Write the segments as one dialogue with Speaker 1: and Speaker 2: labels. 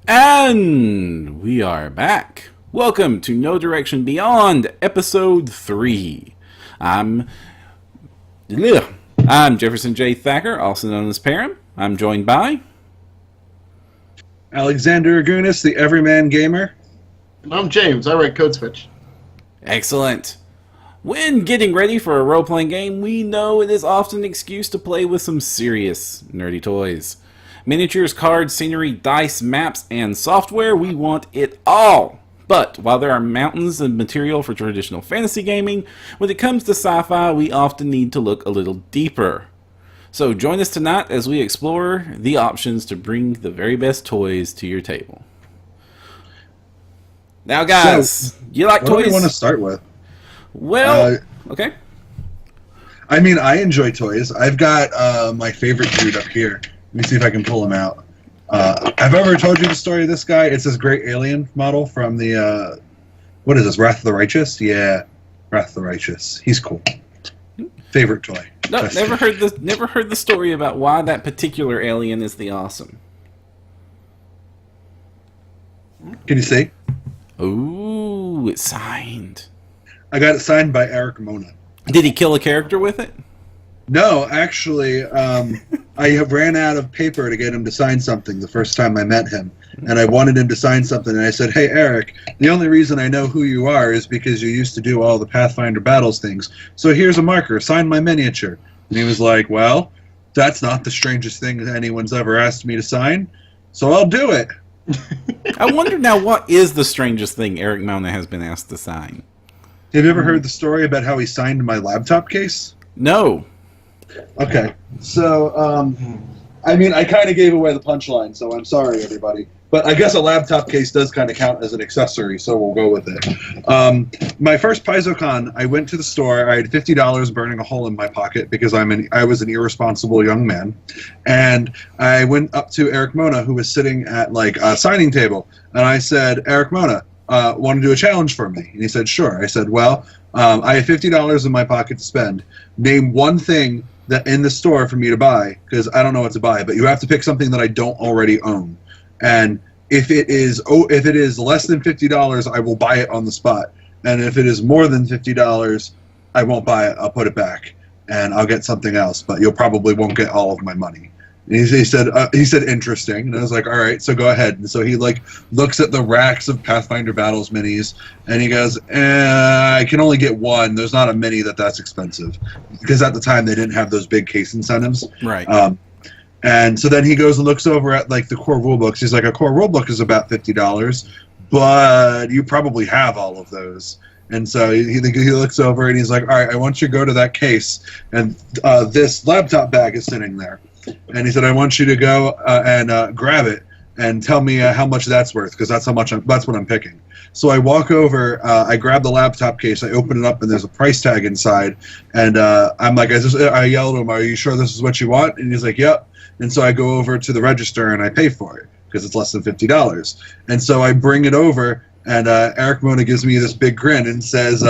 Speaker 1: And we are back. Welcome to No Direction Beyond, Episode 3. I'm Jefferson J. Thacker, also known as Param. I'm joined by...
Speaker 2: Alexander Agunis, the Everyman Gamer.
Speaker 3: And I'm James. I write Code Switch.
Speaker 1: Excellent. When getting ready for a role-playing game, we know it is often an excuse to play with some serious, nerdy toys. Miniatures, cards, scenery, dice, maps, and software, we want it all. But while there are mountains of material for traditional fantasy gaming, when it comes to sci-fi, we often need to look a little deeper. So join us tonight as we explore the options to bring the very best toys to your table. Now, guys, you like toys?
Speaker 2: What do we want to start with?
Speaker 1: Well, okay.
Speaker 2: I mean, I enjoy toys. I've got my favorite dude up here. Let me see if I can pull him out. I've ever told you the story of this guy. It's this great alien model from the, what is this, Wrath of the Righteous? Yeah, Wrath of the Righteous. He's cool. Favorite toy.
Speaker 1: No, never heard the story about why that particular alien is the awesome.
Speaker 2: Can you see?
Speaker 1: Ooh, it's signed.
Speaker 2: I got it signed by Eric Mona.
Speaker 1: Did he kill a character with it?
Speaker 2: No, actually, I ran out of paper to get him to sign something the first time I met him. And I wanted him to sign something, and I said, "Hey, Eric, the only reason I know who you are is because you used to do all the Pathfinder Battles things. So here's a marker, sign my miniature." And he was like, "Well, that's not the strangest thing that anyone's ever asked me to sign, so I'll do it."
Speaker 1: I wonder now, what is the strangest thing Eric Mona has been asked to sign?
Speaker 2: Have you ever heard the story about how he signed my laptop case?
Speaker 1: No.
Speaker 2: Okay, so, I mean, I kind of gave away the punchline, so I'm sorry, everybody. But I guess a laptop case does kind of count as an accessory, so we'll go with it. My first PaizoCon, I went to the store. I had $50 burning a hole in my pocket because I was an irresponsible young man. And I went up to Eric Mona, who was sitting at, like, a signing table. And I said, "Eric Mona, want to do a challenge for me?" And he said, "Sure." I said, "Well, I have $50 in my pocket to spend. Name one thing that in the store for me to buy, because I don't know what to buy, but you have to pick something that I don't already own. And if it is less than $50, I will buy it on the spot. And if it is more than $50, I won't buy it. I'll put it back, and I'll get something else. But you'll probably won't get all of my money." And he said, "Interesting." And I was like, "All right, so go ahead." And so he looks at the racks of Pathfinder Battles minis, and he goes, "I can only get one. There's not a mini that's expensive," because at the time they didn't have those big case incentives.
Speaker 1: Right.
Speaker 2: And so then he goes and looks over at like the core rulebooks. He's like, "A core rulebook is about $50, but you probably have all of those." And so he looks over and he's like, "All right, I want you to go to that case, and this laptop bag is sitting there." And he said, "I want you to go and grab it and tell me how much that's worth, because that's what I'm picking." So I walk over, I grab the laptop case, I open it up, and there's a price tag inside. And I'm like, I yelled at him, "Are you sure this is what you want?" And he's like, "Yep." And so I go over to the register and I pay for it because it's less than $50. And so I bring it over. And Eric Mona gives me this big grin and says,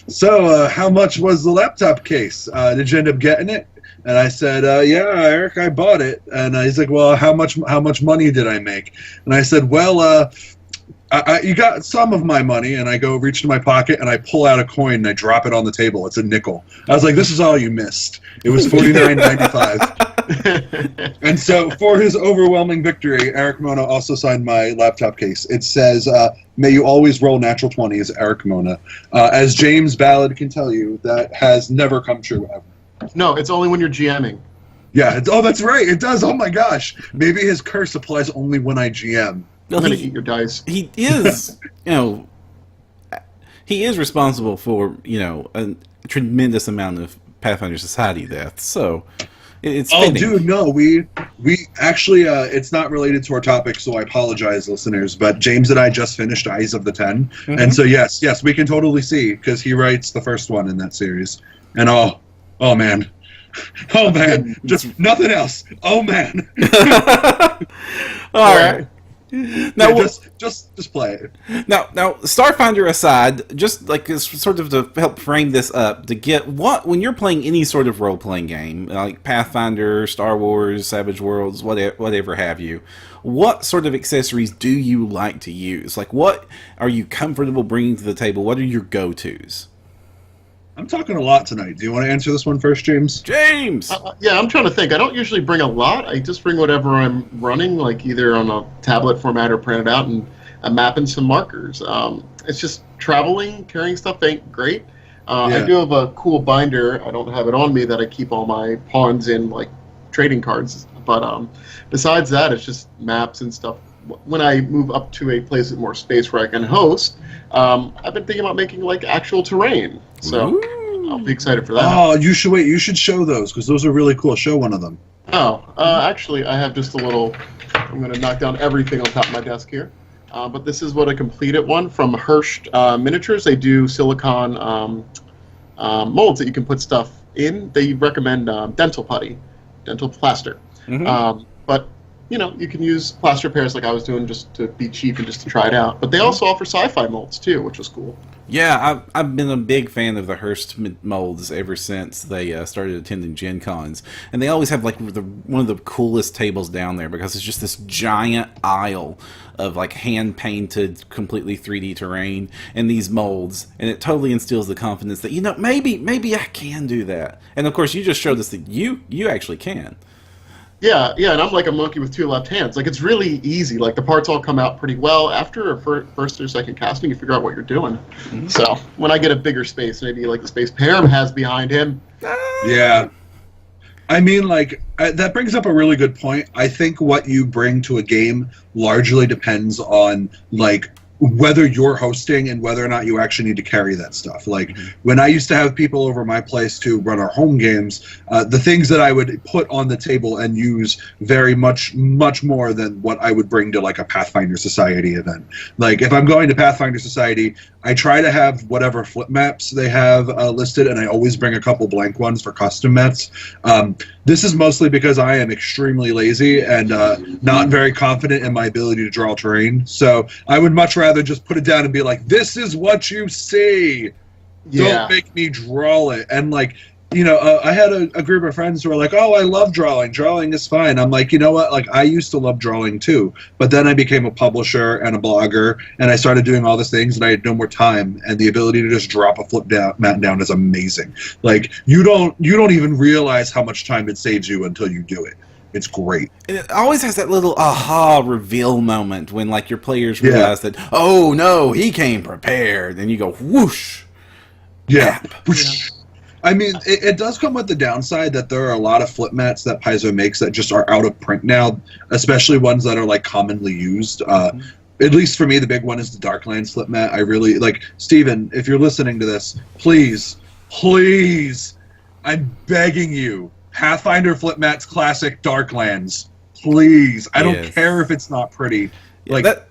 Speaker 2: "So how much was the laptop case? Did you end up getting it?" And I said, "Yeah, Eric, I bought it." And he's like, "Well, how much money did I make?" And I said, "Well, you got some of my money." And I go reach to my pocket and I pull out a coin and I drop it on the table. It's a nickel. I was like, "This is all you missed." It was $49.95. And so for his overwhelming victory, Eric Mona also signed my laptop case. It says, "May you always roll natural 20s, Eric Mona." As James Ballard can tell you, that has never come true ever.
Speaker 3: No, it's only when you're GMing.
Speaker 2: Yeah. That's right. It does. Oh my gosh. Maybe his curse applies only when I GM.
Speaker 3: I'm going to eat your dice.
Speaker 1: He is, he is responsible for, a tremendous amount of Pathfinder Society deaths. So it's fitting.
Speaker 2: Dude, no, we actually, it's not related to our topic, so I apologize, listeners. But James and I just finished Eyes of the Ten, and so yes, we can totally see, because he writes the first one in that series, and oh man, just nothing else. Oh man.
Speaker 1: All right. Now,
Speaker 2: Yeah, just play it.
Speaker 1: now, Starfinder aside, just like as sort of to help frame this up, to get what when you're playing any sort of role playing game like Pathfinder, Star Wars, Savage Worlds, whatever have you, what sort of accessories do you like to use? Like, what are you comfortable bringing to the table? What are your go tos?
Speaker 2: I'm talking a lot tonight. Do you want to answer this one first, James?
Speaker 1: James.
Speaker 3: Yeah, I'm trying to think. I don't usually bring a lot. I just bring whatever I'm running, like either on a tablet format or print it out, and a map and some markers. It's just traveling, carrying stuff ain't great. I do have a cool binder. I don't have it on me that I keep all my pawns in, like trading cards. But besides that, it's just maps and stuff. When I move up to a place with more space where I can host, I've been thinking about making like actual terrain. So I'll be excited for that.
Speaker 2: Oh, you should wait. You should show those because those are really cool. Show one of them.
Speaker 3: Oh, actually, I have just a little. I'm going to knock down everything on top of my desk here. But this is what a completed one from Hirsch Miniatures. They do silicone molds that you can put stuff in. They recommend dental putty, dental plaster. But you can use plaster pairs like I was doing just to be cheap and just to try it out. But they also offer sci-fi molds too, which was cool.
Speaker 1: Yeah, I've been a big fan of the Hearst molds ever since they started attending Gen Cons, and they always have like one of the coolest tables down there because it's just this giant aisle of like hand painted, completely 3D terrain and these molds, and it totally instills the confidence that maybe I can do that. And of course, you just showed us that you actually can.
Speaker 3: Yeah, and I'm like a monkey with two left hands. Like, it's really easy. Like, the parts all come out pretty well. After a first or second casting, you figure out what you're doing. Mm-hmm. So, when I get a bigger space, maybe like the space Param has behind him.
Speaker 2: Yeah. I mean, like, that brings up a really good point. I think what you bring to a game largely depends on, like, whether you're hosting and whether or not you actually need to carry that stuff. Like, when I used to have people over my place to run our home games, the things that I would put on the table and use very much more than what I would bring to, like, a Pathfinder Society event. Like, if I'm going to Pathfinder Society, I try to have whatever flip maps they have listed, and I always bring a couple blank ones for custom mets. This is mostly because I am extremely lazy and not very confident in my ability to draw terrain. So I would much rather just put it down and be like, this is what you see. Yeah. Don't make me draw it. And like, I had a group of friends who were like, oh, I love drawing. Drawing is fine. I'm like, you know what? Like, I used to love drawing too. But then I became a publisher and a blogger, and I started doing all these things, and I had no more time. And the ability to just drop a flip mat down is amazing. Like, you don't even realize how much time it saves you until you do it. It's great.
Speaker 1: And it always has that little aha reveal moment when, like, your players realize that, oh, no, he came prepared. And you go, whoosh.
Speaker 2: Yeah. Whoosh. I mean, it does come with the downside that there are a lot of flip mats that Paizo makes that just are out of print now, especially ones that are, like, commonly used. At least for me, the big one is the Darklands flip mat. I really, like, Steven, if you're listening to this, please, I'm begging you, Pathfinder flip mats classic Darklands. Please. I don't care if it's not pretty.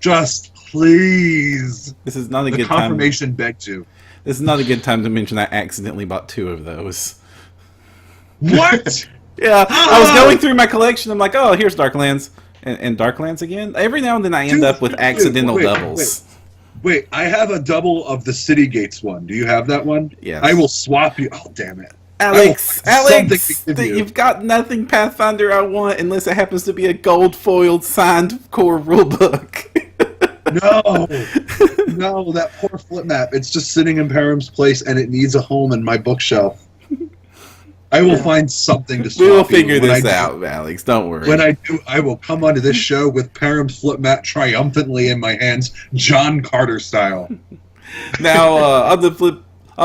Speaker 2: Just please.
Speaker 1: This is not a good time.
Speaker 2: The confirmation begs you.
Speaker 1: This is not a good time to mention I accidentally bought 2 of those.
Speaker 2: What?
Speaker 1: Yeah, I was going through my collection. I'm like, oh, here's Darklands. And Darklands again? Every now and then I end up with accidental doubles.
Speaker 2: Wait, I have a double of the City Gates one. Do you have that one?
Speaker 1: Yes.
Speaker 2: I will swap you. Oh, damn it.
Speaker 1: Alex, you've got nothing Pathfinder I want unless it happens to be a gold-foiled signed core rulebook.
Speaker 2: No, that poor flip map. It's just sitting in Param's place, and it needs a home in my bookshelf. I will find something to swap.
Speaker 1: We will figure this out, Alex. Don't worry.
Speaker 2: When I do, I will come onto this show with Param's flip map triumphantly in my hands, John Carter style.
Speaker 1: Now, on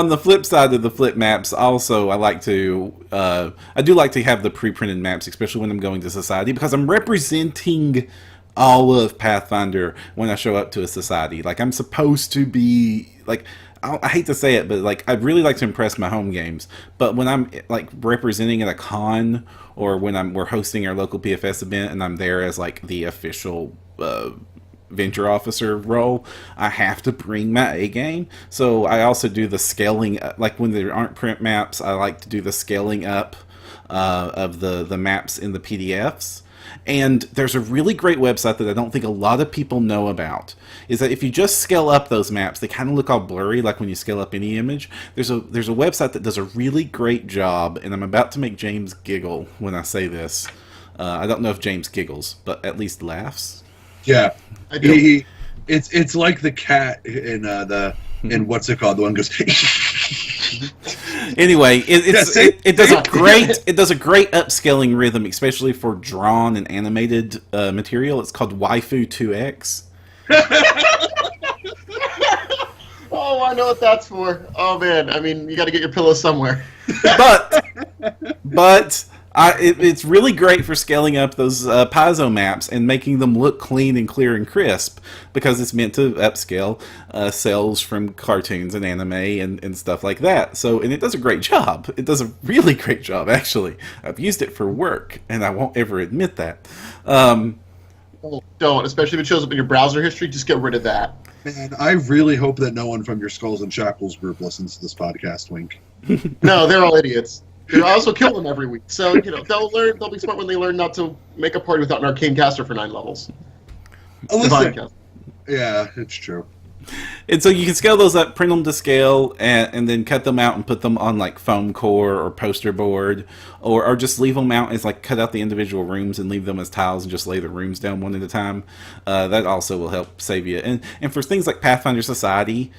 Speaker 1: the flip side of the flip maps, also I do like to have the pre-printed maps, especially when I'm going to society, because I'm representing all of Pathfinder when I show up to a society. Like, I'm supposed to be, like, I hate to say it, but, like, I'd really like to impress my home games. But when I'm, like, representing at a con, or when we're hosting our local PFS event and I'm there as, like, the official venture officer role, I have to bring my A game. So I also do the scaling, like, when there aren't print maps, I like to do the scaling up of the maps in the PDFs. And there's a really great website that I don't think a lot of people know about. Is that if you just scale up those maps, they kind of look all blurry, like when you scale up any image. There's a website that does a really great job, and I'm about to make James giggle when I say this. I don't know if James giggles, but at least laughs.
Speaker 2: Yeah,
Speaker 3: I do.
Speaker 2: It's like the cat in what's it called? The one goes.
Speaker 1: Anyway, it does a
Speaker 3: God.
Speaker 1: great upscaling rhythm, especially for drawn and animated material. It's called Waifu 2X.
Speaker 3: Oh, I know what that's for. Oh man, I mean, you got to get your pillow somewhere.
Speaker 1: But it's really great for scaling up those Paizo maps and making them look clean and clear and crisp, because it's meant to upscale cells from cartoons and anime and stuff like that. So, and it does a great job. It does a really great job, actually. I've used it for work, and I won't ever admit that.
Speaker 3: Oh, don't, especially if it shows up in your browser history. Just get rid of that.
Speaker 2: Man, I really hope that no one from your Skulls and Shackles group listens to this podcast, Wink.
Speaker 3: No, they're all idiots. They also kill them every week. So, they'll be smart when they learn not to make a party without an arcane caster for 9 levels. Divine
Speaker 2: Listen,
Speaker 3: caster.
Speaker 2: yeah, it's true.
Speaker 1: And so you can scale those up, print them to scale, and then cut them out and put them on like foam core or poster board, or just leave them out as like cut out the individual rooms and leave them as tiles and just lay the rooms down one at a time. That also will help save you. And for things like Pathfinder Society,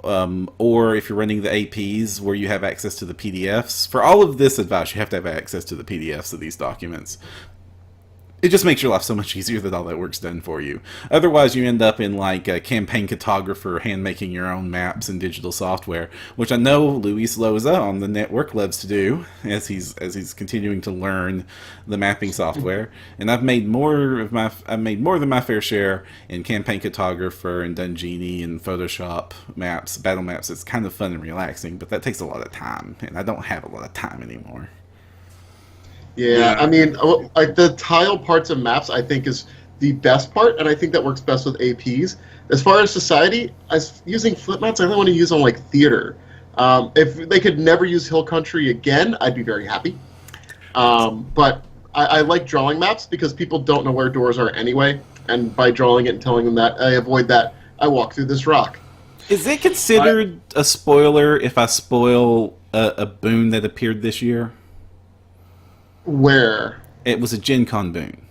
Speaker 1: or if you're running the APs where you have access to the PDFs, for all of this advice, you have to have access to the PDFs of these documents. It just makes your life so much easier that all that work's done for you. Otherwise, you end up in like a campaign cartographer, hand making your own maps in digital software, which I know Luis Loza on the network loves to do as he's continuing to learn the mapping software. And I've made more than my fair share in campaign cartographer and Dungini and Photoshop maps, battle maps. It's kind of fun and relaxing, but that takes a lot of time, and I don't have a lot of time anymore.
Speaker 3: Yeah, I mean, like the tile parts of maps, I think is the best part, and I think that works best with APs. As far as society, using flip maps, I only want to use on like theater. If they could never use Hill Country again, I'd be very happy. But I like drawing maps because people don't know where doors are anyway, and by drawing it and telling them that, I avoid that. I walk through this rock.
Speaker 1: Is it considered a spoiler if I spoil a boon that appeared this year?
Speaker 3: Where?
Speaker 1: It was a Gen Con boon.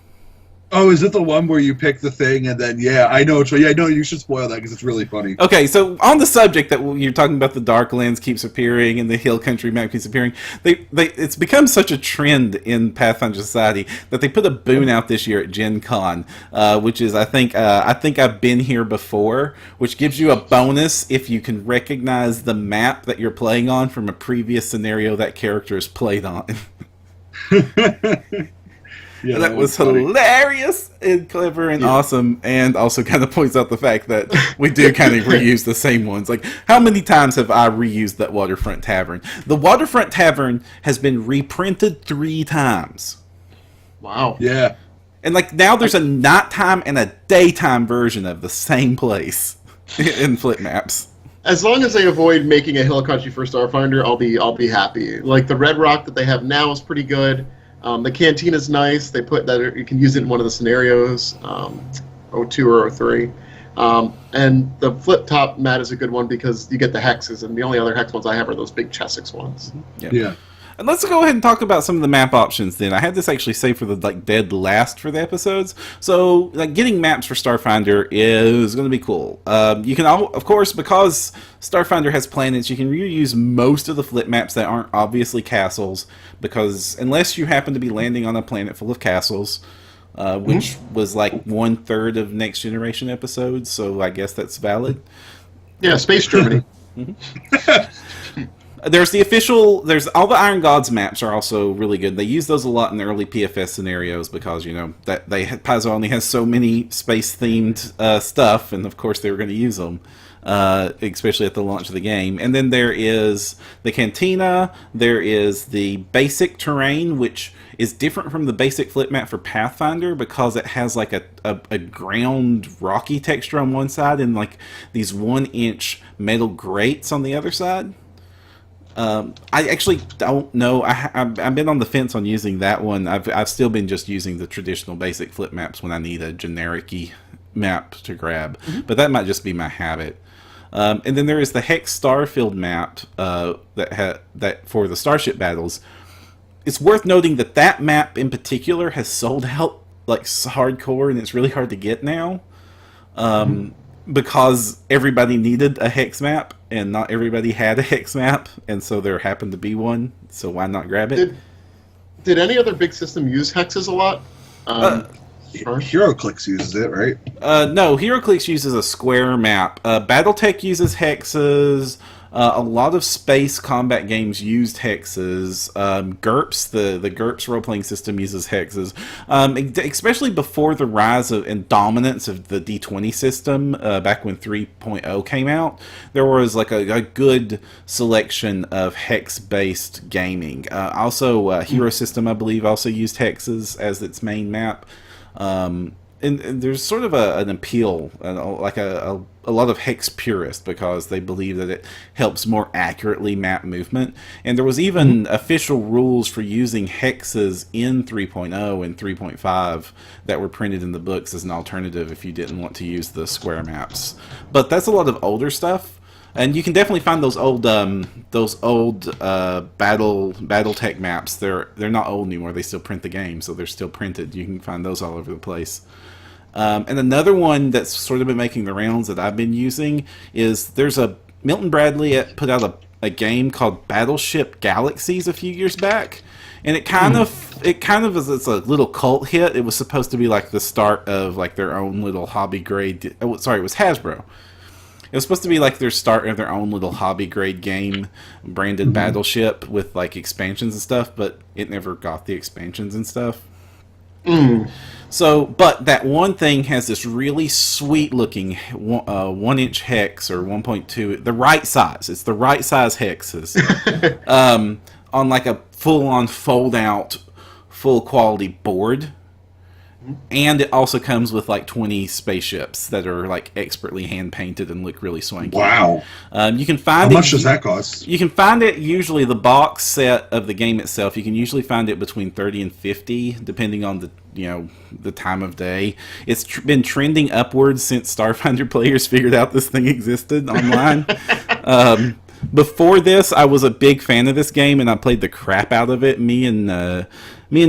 Speaker 2: Oh, is it the one where you pick the thing and then, yeah, I know. Yeah, no, you should spoil that because it's really funny.
Speaker 1: Okay, so on the subject that you're talking about, the Darklands keeps appearing and the Hill Country map keeps appearing. It's become such a trend in Pathfinder Society that they put a boon out this year at Gen Con, which is I think I've been here before, which gives you a bonus if you can recognize the map that you're playing on from a previous scenario that character is played on.
Speaker 2: Yeah,
Speaker 1: that was hilarious and clever and awesome, and also kind of points out the fact that we do kind of reuse the same ones. Like, how many times have I reused that Waterfront Tavern? The Waterfront Tavern has been reprinted 3 times.
Speaker 3: Wow.
Speaker 2: Yeah.
Speaker 1: And like now there's a nighttime and a daytime version of the same place in flip maps.
Speaker 3: As long as they avoid making a Hill Country for Starfinder, I'll be happy. Like the Red Rock that they have now is pretty good. The canteen is nice. They put that you can use it in one of the scenarios, 02 or 03. And the flip top mat is a good one because you get the hexes, and the only other hex ones I have are those big Chessex ones.
Speaker 2: Yeah.
Speaker 1: And let's go ahead and talk about some of the map options then. I had this actually saved for the dead last for the episodes. So getting maps for Starfinder is going to be cool. You can, of course, because Starfinder has planets, you can reuse most of the flip maps that aren't obviously castles, because unless you happen to be landing on a planet full of castles, which was like 1/3 of Next Generation episodes, so I guess that's valid.
Speaker 3: Yeah, Space Germany.
Speaker 1: There's all the Iron Gods maps are also really good. They use those a lot in the early PFS scenarios because, that Paizo only has so many space-themed stuff, and of course they were going to use them, especially at the launch of the game. And then there is the Cantina, there is the basic terrain, which is different from the basic flip map for Pathfinder because it has like a ground rocky texture on one side and like these 1-inch metal grates on the other side. I actually don't know. I've been on the fence on using that one. I've still been just using the traditional basic flip maps when I need a generic-y map to grab. But that might just be my habit. And then there is the Hex Starfield map that for the Starship battles. It's worth noting that that map in particular has sold out like hardcore, and it's really hard to get now. Because everybody needed a hex map, and not everybody had a hex map, and so there happened to be one, so why not grab it?
Speaker 3: Did any other big system use hexes a lot?
Speaker 2: HeroClix uses it, right?
Speaker 1: No, HeroClix uses a square map. BattleTech uses hexes. A lot of space combat games used hexes. GURPS, the GURPS role-playing system, uses hexes. Especially before the rise and dominance of the D20 system, back when 3.0 came out, there was like a good selection of hex-based gaming. Also, Hero System, I believe, also used hexes as its main map. And there's sort of an appeal, like a lot of hex purists, because they believe that it helps more accurately map movement. And there was even official rules for using hexes in 3.0 and 3.5 that were printed in the books as an alternative if you didn't want to use the square maps. But that's a lot of older stuff. And you can definitely find those old BattleTech maps. They're not old anymore. They still print the game, so they're still printed. You can find those all over the place. And another one that's sort of been making the rounds that I've been using is there's a Milton Bradley put out a game called Battleship Galaxies a few years back, and it kind of is, it's a little cult hit. It was supposed to be like the start of like their own little hobby grade. Oh, sorry, it was Hasbro. It was supposed to be like their start of their own little hobby grade game, branded Battleship with like expansions and stuff, but it never got the expansions and stuff. So, but that one thing has this really sweet looking 1-inch hex, or 1.2, the right size. It's the right size hexes on like a full on fold out, full quality board. And it also comes with like 20 spaceships that are like expertly hand painted and look really swanky.
Speaker 2: Wow!
Speaker 1: You can find
Speaker 2: How much does that cost?
Speaker 1: You can find it usually the box set of the game itself. You can usually find it between 30 and 50, depending on the time of day. It's been trending upwards since Starfinder players figured out this thing existed online. Before this, I was a big fan of this game, and I played the crap out of it. Me and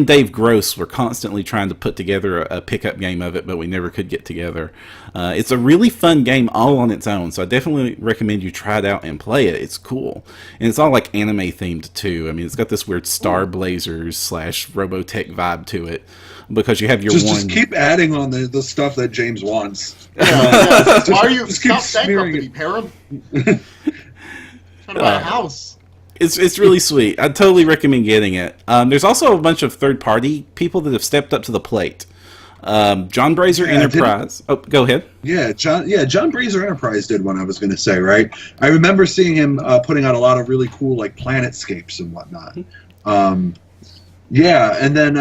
Speaker 1: Dave Gross were constantly trying to put together a pickup game of it, but we never could get together. It's a really fun game all on its own, so I definitely recommend you try it out and play it. It's cool. And it's all like anime themed too. I mean, it's got this weird Star Blazers / Robotech vibe to it, because you have your
Speaker 2: just keep adding on the stuff that James wants.
Speaker 3: Why are you
Speaker 2: just keep
Speaker 3: stop
Speaker 2: smearing
Speaker 3: it, Param? Trying to buy a house.
Speaker 1: It's really sweet. I totally recommend getting it. There's also a bunch of third-party people that have stepped up to the plate. John Brazier Enterprise. Oh, go ahead.
Speaker 2: John Brazier Enterprise did one. I was going to say, right? I remember seeing him putting out a lot of really cool like planetscapes and whatnot. And then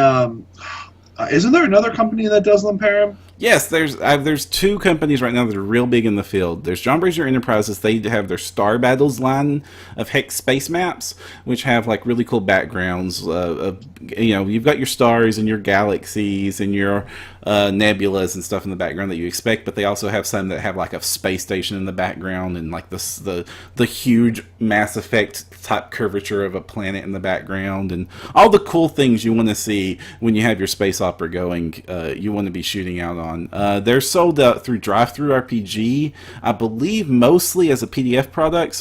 Speaker 2: isn't there another company that does them, Param?
Speaker 1: Yes, there's two companies right now that are real big in the field. There's John Brazier Enterprises. They have their Star Battles line of hex space maps, which have like really cool backgrounds. You've got your stars and your galaxies and your nebulas and stuff in the background that you expect, but they also have some that have like a space station in the background and like the huge Mass Effect type curvature of a planet in the background, and all the cool things you want to see when you have your space opera going. You want to be shooting out on. They're sold out through DriveThru RPG, I believe, mostly as a PDF product.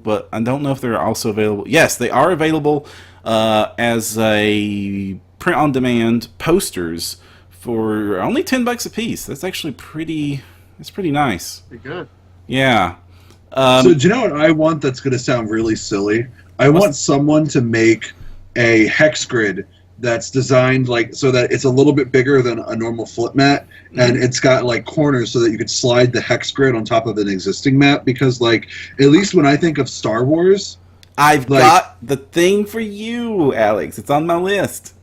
Speaker 1: But I don't know if they're also available. Yes, they are available as a print-on-demand posters for only $10 a piece. That's actually pretty. It's pretty nice.
Speaker 3: Pretty good.
Speaker 1: Yeah.
Speaker 2: So do you know what I want? That's going to sound really silly. I want someone to make a hex grid that's designed like so that it's a little bit bigger than a normal flip mat, and it's got like corners so that you could slide the hex grid on top of an existing map. Because like at least when I think of Star Wars,
Speaker 1: I've got the thing for you, Alex. It's on my list.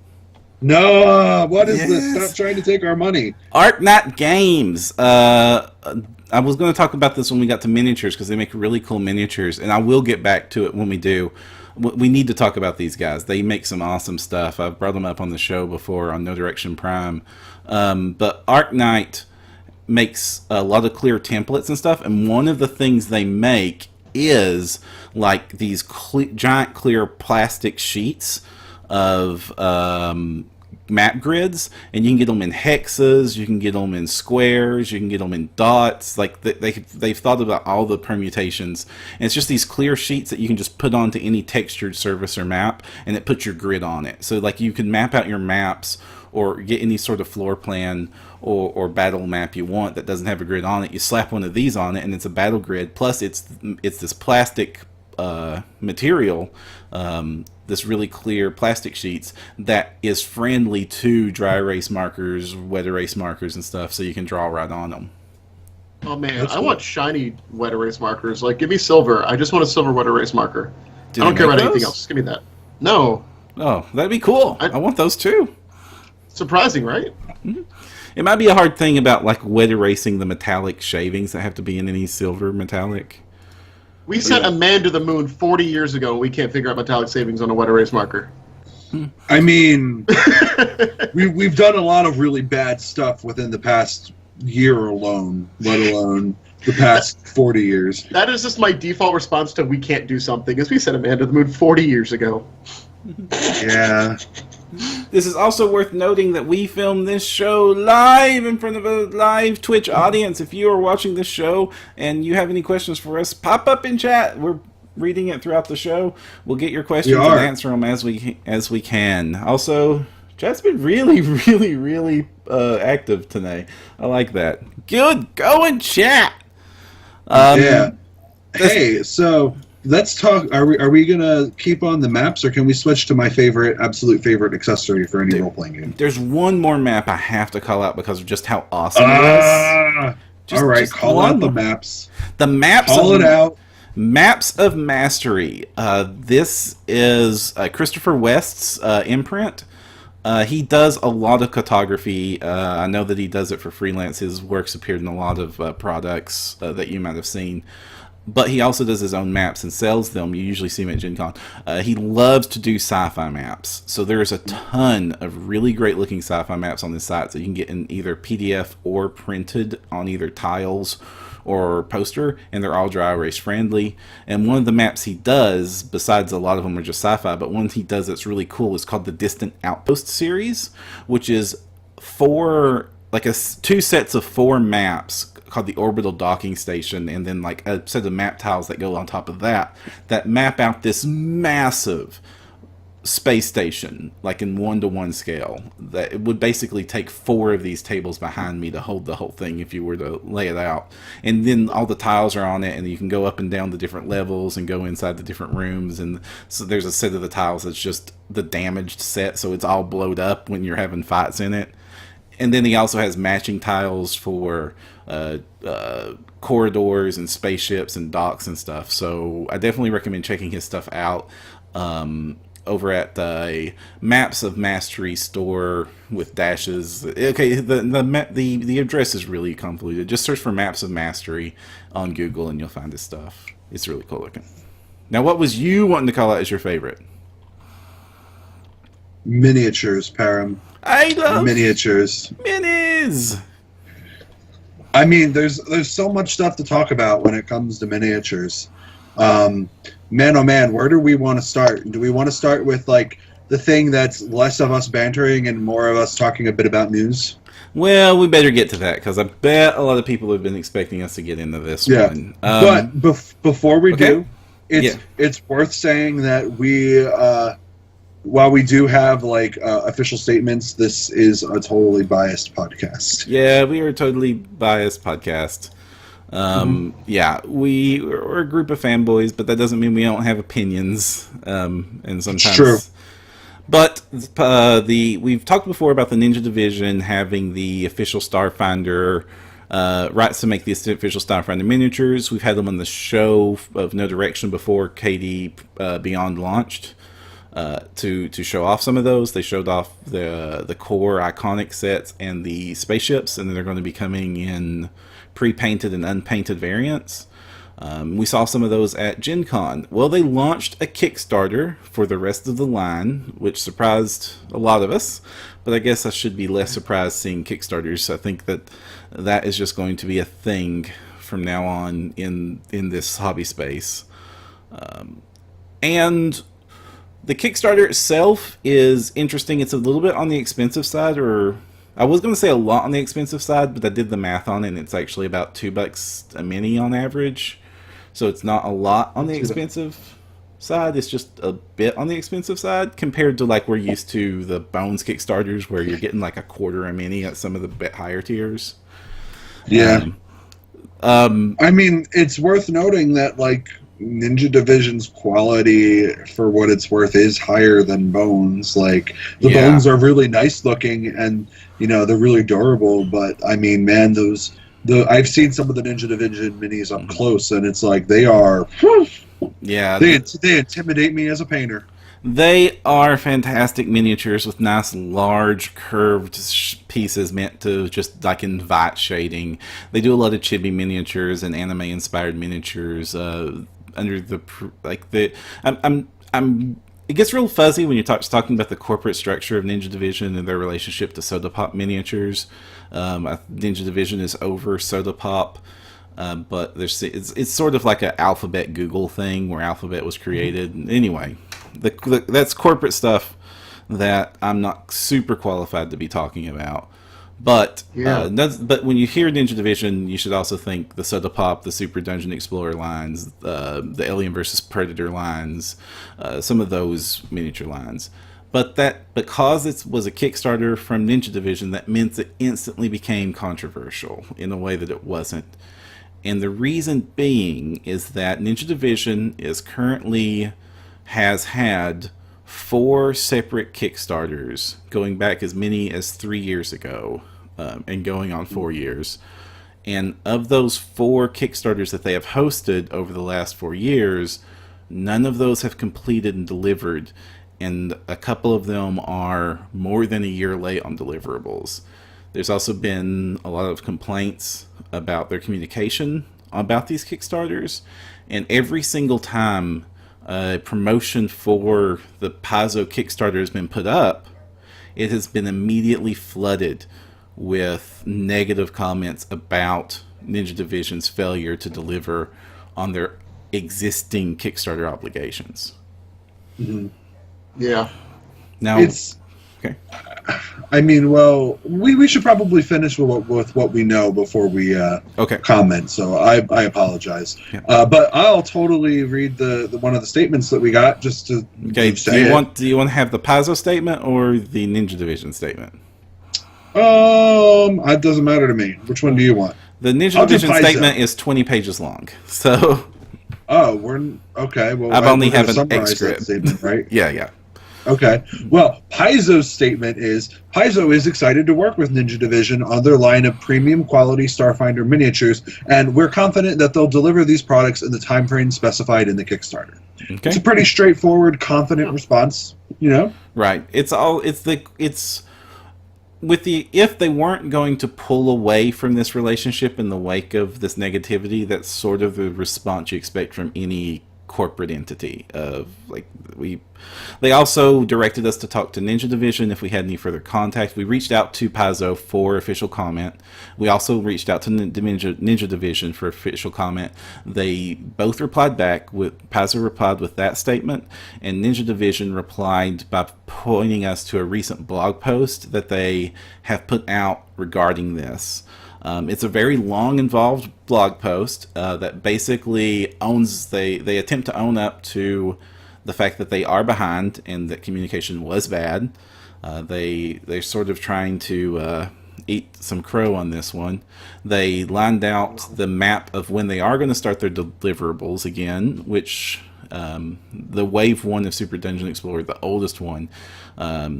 Speaker 2: No, what is this? Stop trying to take our money.
Speaker 1: ArcNat Games. I was going to talk about this when we got to miniatures, because they make really cool miniatures, and I will get back to it when we do. we need to talk about these guys. They make some awesome stuff. I've brought them up on the show before on No Direction Prime. But Arknight makes a lot of clear templates and stuff, and one of the things they make is like these giant clear plastic sheets of map grids, and you can get them in hexes, you can get them in squares, you can get them in dots. Like they've thought about all the permutations, and it's just these clear sheets that you can just put onto any textured surface or map, and it puts your grid on it. So like you can map out your maps or get any sort of floor plan or battle map you want that doesn't have a grid on it. You slap one of these on it, and it's a battle grid. Plus, it's this plastic material, this really clear plastic sheets that is friendly to dry erase markers, wet erase markers, and stuff, so you can draw right on them.
Speaker 3: Oh man, I want shiny wet erase markers. Like, give me silver. I just want a silver wet erase marker. I don't care about anything else. Just give me that. No.
Speaker 1: Oh, that'd be cool. I want those too.
Speaker 3: Surprising, right?
Speaker 1: Mm-hmm. It might be a hard thing about like wet erasing the metallic shavings that have to be in any silver metallic.
Speaker 3: We sent a man to the moon 40 years ago, and we can't figure out metallic savings on a wet erase marker.
Speaker 2: I mean, we've done a lot of really bad stuff within the past year alone, let alone the past 40 years.
Speaker 3: That is just my default response to we can't do something, is we sent a man to the moon 40 years ago.
Speaker 2: Yeah.
Speaker 1: This is also worth noting that we filmed this show live in front of a live Twitch audience. If you are watching this show and you have any questions for us, pop up in chat. We're reading it throughout the show. We'll get your questions and answer them as we can. Also, chat's been really, really, really active today. I like that. Good going, chat.
Speaker 2: Yeah. Hey, so let's talk. Are we gonna keep on the maps, or can we switch to my absolute favorite accessory for any role playing game?
Speaker 1: There's one more map I have to call out because of just how awesome it is.
Speaker 2: All right, call out the maps.
Speaker 1: The maps.
Speaker 2: Call it out.
Speaker 1: Maps of Mastery. This is Christopher West's imprint. He does a lot of cartography. I know that he does it for freelance. His works appeared in a lot of products that you might have seen. But he also does his own maps and sells them. You usually see him at Gen Con. He loves to do sci-fi maps. So there's a ton of really great looking sci-fi maps on this site that you can get in either PDF or printed on either tiles or poster, and they're all dry erase friendly. And one of the maps he does, besides a lot of them are just sci-fi, but one he does that's really cool is called the Distant Outpost series, which is two sets of 4 maps called the Orbital Docking Station, and then like a set of map tiles that go on top of that map out this massive space station, like in 1-to-1 scale. That it would basically take 4 of these tables behind me to hold the whole thing if you were to lay it out. And then all the tiles are on it, and you can go up and down the different levels and go inside the different rooms. And so there's a set of the tiles that's just the damaged set, so it's all blowed up when you're having fights in it. And then he also has matching tiles for corridors and spaceships and docks and stuff. So I definitely recommend checking his stuff out over at the Maps of Mastery store with dashes. Okay, the address is really convoluted. Just search for Maps of Mastery on Google and you'll find his stuff. It's really cool looking. Now, what was you wanting to call out as your favorite?
Speaker 2: Miniatures, Param.
Speaker 1: I love
Speaker 2: miniatures.
Speaker 1: Minis.
Speaker 2: I mean, there's so much stuff to talk about when it comes to miniatures. Man, oh man, where do we want to start? Do we want to start with like the thing that's less of us bantering and more of us talking a bit about news?
Speaker 1: Well, we better get to that because I bet a lot of people have been expecting us to get into this one.
Speaker 2: But before we do, it's worth saying that we. While we do have like official statements, this is a totally biased podcast.
Speaker 1: Yeah, we are a totally biased podcast. Yeah, we're a group of fanboys, but that doesn't mean we don't have opinions. And sometimes,
Speaker 2: it's true.
Speaker 1: But we've talked before about the Ninja Division having the official Starfinder rights to make the official Starfinder miniatures. We've had them on the show of No Direction before KD Beyond launched. To show off some of those. They showed off the core iconic sets and the spaceships, and then they're going to be coming in pre-painted and unpainted variants. We saw some of those at Gen Con. Well, they launched a Kickstarter for the rest of the line, which surprised a lot of us. But I guess I should be less surprised seeing Kickstarters. I think that is just going to be a thing from now on in this hobby space. And the Kickstarter itself is interesting. It's a little bit on the expensive side, or I was going to say a lot on the expensive side, but I did the math on it, and it's actually about $2 a mini on average. So it's not a lot on the expensive side. It's just a bit on the expensive side compared to like we're used to the Bones Kickstarters, where you're getting like a quarter a mini at some of the bit higher tiers.
Speaker 2: Yeah. I mean, it's worth noting that like Ninja Division's quality, for what it's worth, is higher than Bones. Like the Bones are really nice looking, and they're really durable. But I mean, man, I've seen some of the Ninja Division minis up close, and it's like they are.
Speaker 1: Yeah,
Speaker 2: they intimidate me as a painter.
Speaker 1: They are fantastic miniatures with nice, large, curved pieces meant to just like invite shading. They do a lot of chibi miniatures and anime-inspired miniatures. Under the it gets real fuzzy when you're talking about the corporate structure of Ninja Division and their relationship to Soda Pop miniatures. Ninja Division is over Soda Pop. But it's sort of like an Alphabet Google thing where Alphabet was created. Anyway, that's corporate stuff that I'm not super qualified to be talking about. But but when you hear Ninja Division, you should also think the Soda Pop, the Super Dungeon Explorer lines, the Alien vs. Predator lines, some of those miniature lines. But because it was a Kickstarter from Ninja Division, that meant it instantly became controversial in a way that it wasn't. And the reason being is that Ninja Division has had 4 separate Kickstarters going back as many as 3 years ago, and going on 4 years. And of those 4 Kickstarters that they have hosted over the last 4 years, none of those have completed and delivered. And a couple of them are more than a year late on deliverables. There's also been a lot of complaints about their communication about these Kickstarters, and every single time a promotion for the Paizo Kickstarter has been put up, it has been immediately flooded with negative comments about Ninja Division's failure to deliver on their existing Kickstarter obligations.
Speaker 2: Mm-hmm.
Speaker 3: Yeah.
Speaker 1: Now,
Speaker 2: it's
Speaker 1: okay.
Speaker 2: I mean, well, we should probably finish with what we know before we comment. So I apologize, but I'll totally read the one of the statements that we got just to.
Speaker 1: Okay, do you want to have the Paizo statement or the Ninja Division statement?
Speaker 2: It doesn't matter to me. Which one do you want?
Speaker 1: The Ninja Division statement is 20 pages long, so.
Speaker 2: Oh, we're okay. Well,
Speaker 1: I've only have an extra
Speaker 2: statement, right?
Speaker 1: Yeah.
Speaker 2: Okay. Well, Paizo's statement is, Paizo is excited to work with Ninja Division on their line of premium quality Starfinder miniatures, and we're confident that they'll deliver these products in the time frame specified in the Kickstarter. Okay. It's a pretty straightforward, confident response,
Speaker 1: Right. If they weren't going to pull away from this relationship in the wake of this negativity, that's sort of the response you expect from any corporate entity. They also directed us to talk to Ninja Division if we had any further contact. We reached out to Paizo for official comment. We also reached out to Ninja Division for official comment. They both replied back. Paizo replied with that statement, and Ninja Division replied by pointing us to a recent blog post that they have put out regarding this. It's a very long, involved blog post that basically they attempt to own up to the fact that they are behind and that communication was bad. They're sort of trying to eat some crow on this one. They lined out the map of when they are going to start their deliverables again, which the Wave 1 of Super Dungeon Explorer, the oldest one, let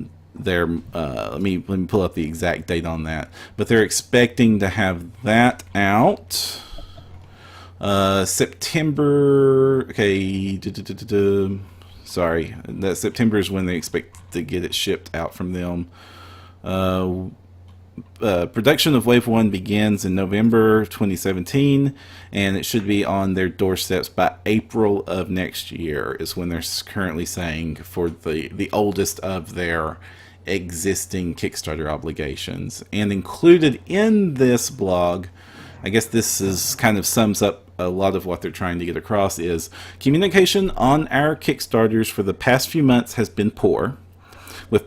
Speaker 1: me pull up the exact date on that, but they're expecting to have that out September. Okay, sorry, that September is when they expect to get it shipped out from them. Production of Wave 1 begins in November 2017, and it should be on their doorsteps by April of next year, is when they're currently saying, for the oldest of their existing Kickstarter obligations. And included in this blog, I guess this is kind of sums up a lot of what they're trying to get across, is communication on our Kickstarters for the past few months has been poor. With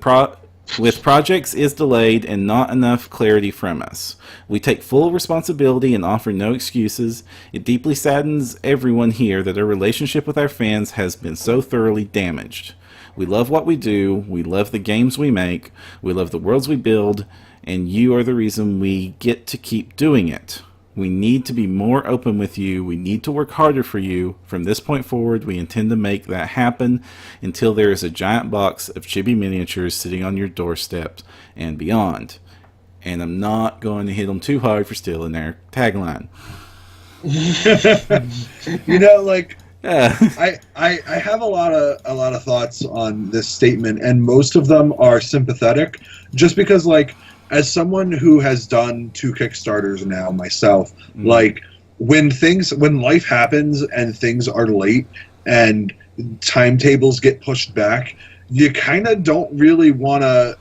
Speaker 1: projects is delayed and not enough clarity from us. We take full responsibility and offer no excuses. It deeply saddens everyone here that our relationship with our fans has been so thoroughly damaged. We love what we do, we love the games we make, we love the worlds we build, and you are the reason we get to keep doing it. We need to be more open with you. We need to work harder for you. From this point forward, we intend to make that happen until there is a giant box of chibi miniatures sitting on your doorstep and beyond. And I'm not going to hit them too hard for stealing their tagline.
Speaker 2: Like, I have a lot of thoughts on this statement, and most of them are sympathetic, just because, like, as someone who has done 2 Kickstarters now myself, like, when life happens and things are late and timetables get pushed back, you kind of don't really want to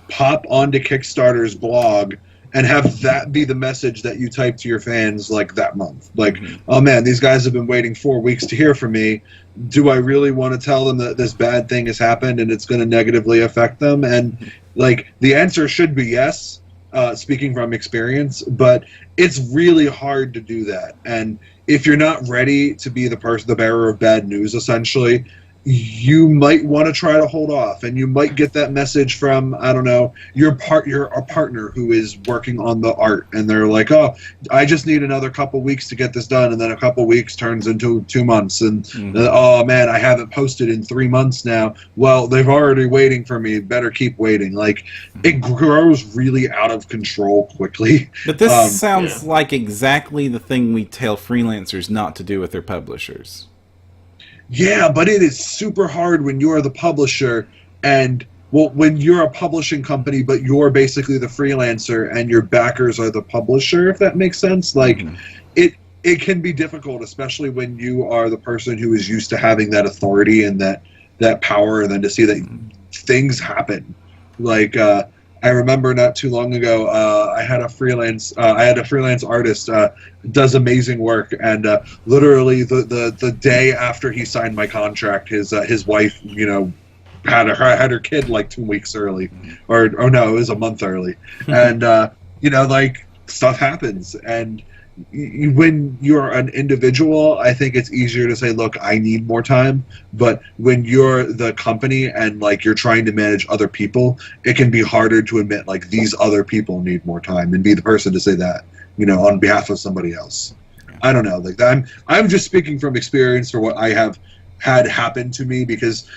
Speaker 2: pop onto Kickstarter's blog and have that be the message that you type to your fans, like, that month. Like, oh man, these guys have been waiting 4 weeks to hear from me. Do I really want to tell them that this bad thing has happened and it's going to negatively affect them? And, like, the answer should be yes, speaking from experience, but it's really hard to do that. And if you're not ready to be the bearer of bad news, essentially, you might want to try to hold off, and you might get that message from, I don't know, your partner who is working on the art, and they're like, oh, I just need another couple weeks to get this done, and then a couple weeks turns into 2 months, and oh man, I haven't posted in 3 months now. Well, they've already waiting for me, better keep waiting. Like, it grows really out of control quickly.
Speaker 1: But this sounds like exactly the thing we tell freelancers not to do with their publishers.
Speaker 2: Yeah, but it is super hard when you're the publisher, and, well, when you're a publishing company, but you're basically the freelancer and your backers are the publisher, if that makes sense. Like, it can be difficult, especially when you are the person who is used to having that authority and that power, and then to see that things happen. Like, I remember not too long ago, I had a freelance artist, does amazing work, and literally the day after he signed my contract, his wife, had her kid like 2 weeks early, or no, it was a month early, and like, stuff happens, and when you're an individual, I think it's easier to say, look, I need more time. But when you're the company and, like, you're trying to manage other people, it can be harder to admit, like, these other people need more time, and be the person to say that, on behalf of somebody else. I don't know. Like, I'm just speaking from experience for what I have had happen to me, because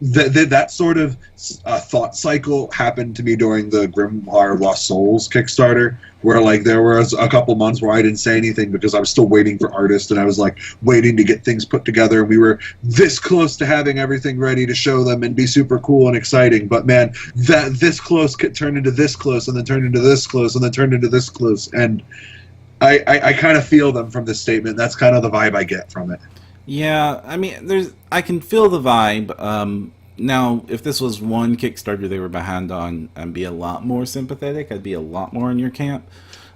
Speaker 2: that sort of thought cycle happened to me during the Grimoire Lost Souls Kickstarter, where, like, there was a couple months where I didn't say anything because I was still waiting for artists, and I was, like, waiting to get things put together, and we were this close to having everything ready to show them and be super cool and exciting. But man, that this close could turn into this close, and then turn into this close, and then turn into this close, and I kind of feel them from this statement. That's kind of the vibe I get from it.
Speaker 1: Yeah, I mean, I can feel the vibe. Now, if this was one Kickstarter they were behind on, I'd be a lot more sympathetic. I'd be a lot more in your camp.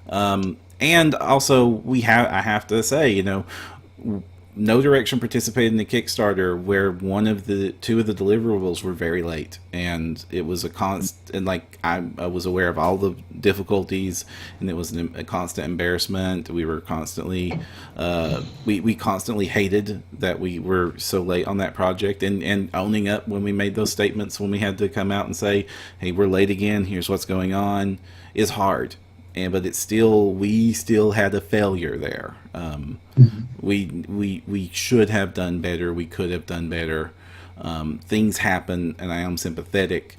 Speaker 1: And also, I have to say, No Direction participated in the Kickstarter where two of the deliverables were very late, and it was a constant. And, like, I was aware of all the difficulties, and it was a constant embarrassment. We were constantly, we constantly hated that we were so late on that project, and owning up when we made those statements, when we had to come out and say, "Hey, we're late again. Here's what's going on," is hard. But we still had a failure there. We should have done better. We could have done better. Things happen, and I am sympathetic.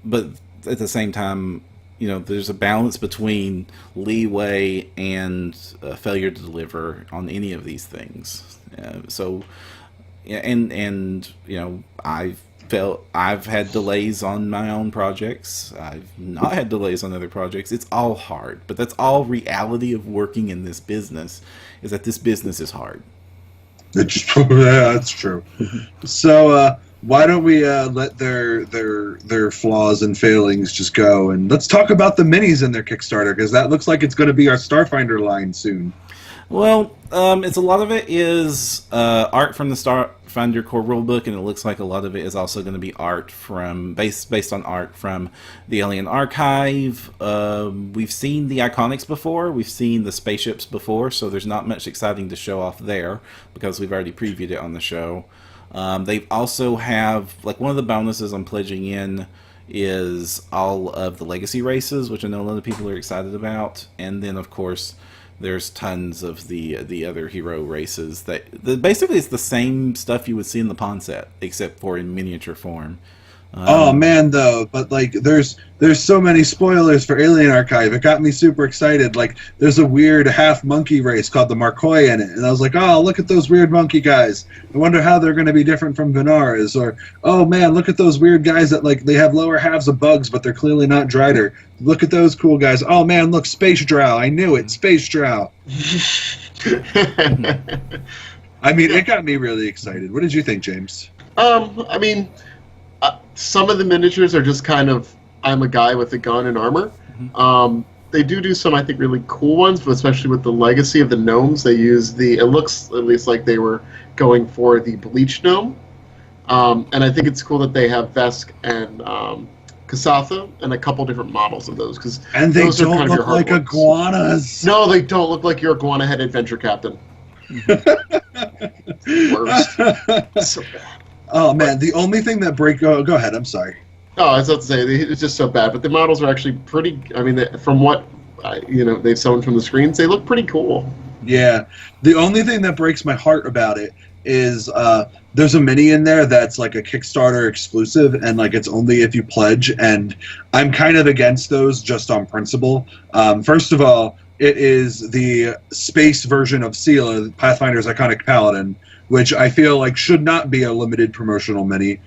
Speaker 1: But at the same time, there's a balance between leeway and failure to deliver on any of these things. I've I've had delays on my own projects. I've not had delays on other projects. It's all hard, but that's all reality of working in this business. Is that this business is hard.
Speaker 2: Yeah, that's true. So why don't we let their flaws and failings just go, and let's talk about the minis in their Kickstarter, because that looks like it's going to be our Starfinder line soon.
Speaker 1: Well, it's a lot of it is art from the Starfinder core rulebook, and it looks like a lot of it is also going to be art from based on art from the Alien Archive. We've seen the Iconics before, we've seen the spaceships before, so there's not much exciting to show off there because we've already previewed it on the show. They also have, like, one of the bonuses I'm pledging in is all of the legacy races, which I know a lot of people are excited about, and then of course there's tons of the other hero races that basically it's the same stuff you would see in the pawn set, except for in miniature form.
Speaker 2: Oh man, though, but like there's so many spoilers for Alien Archive. It got me super excited. Like there's a weird half monkey race called the Markoi in it, and I was like, oh, look at those weird monkey guys. I wonder how they're going to be different from Venara's. Or oh man, look at those weird guys that like they have lower halves of bugs, but they're clearly not Drider. Look at those cool guys. Oh man, look, Space Drow. I knew it, Space Drow. I mean, it got me really excited. What did you think, James?
Speaker 3: I mean, some of the miniatures are just kind of, I'm a guy with a gun and armor. Mm-hmm. They do some, I think, really cool ones, but especially with the legacy of the gnomes, they use it looks at least like they were going for the bleach gnome. And I think it's cool that they have Vesk and Kasatha and a couple different models of those.
Speaker 2: And they
Speaker 3: those
Speaker 2: don't
Speaker 3: are kind
Speaker 2: look
Speaker 3: of your
Speaker 2: like
Speaker 3: hard
Speaker 2: iguanas.
Speaker 3: No, they don't look like your iguana-head adventure captain. Worst. So bad.
Speaker 2: Oh man, the only thing that go ahead. I'm sorry.
Speaker 3: Oh, I was about to say it's just so bad, but the models are actually pretty. I mean, from what they've shown from the screens, they look pretty cool.
Speaker 2: Yeah, the only thing that breaks my heart about it is there's a mini in there that's like a Kickstarter exclusive, and like it's only if you pledge. And I'm kind of against those just on principle. First of all, it is the space version of Sela, Pathfinder's iconic paladin, which I feel like should not be a limited promotional mini.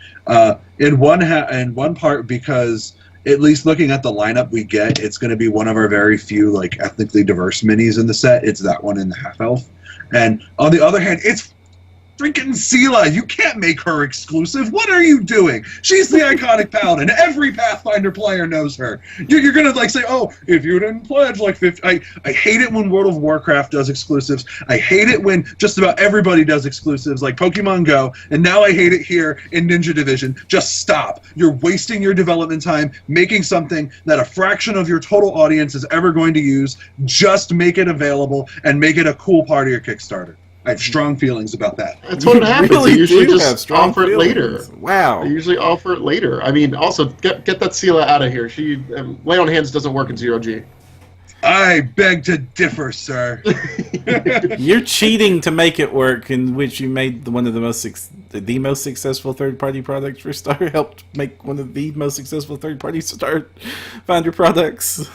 Speaker 2: In one part, because at least looking at the lineup we get, it's going to be one of our very few like ethnically diverse minis in the set. It's that one in the half elf, and on the other hand, it's freaking Sela. You can't make her exclusive. What are you doing? She's the iconic paladin. Every Pathfinder player knows her. You're gonna like say, oh, if you didn't pledge like 50. I hate it when World of Warcraft does exclusives. I hate it when just about everybody does exclusives like Pokemon Go, and now I hate it here in Ninja Division. Just stop. You're wasting your development time making something that a fraction of your total audience is ever going to use. Just make it available and make it a cool part of your Kickstarter. I have strong feelings about that.
Speaker 3: That's what happens.
Speaker 1: Really
Speaker 3: They usually
Speaker 1: do
Speaker 3: just offer it later.
Speaker 1: Wow.
Speaker 3: They usually offer it later. I mean, also get that Sela out of here. She lay on hands doesn't work in 0G.
Speaker 2: I beg to differ, sir.
Speaker 1: You're cheating to make it work, in which you made one of the most successful third-party products for Star. Helped make one of the most successful third-party Starfinder products.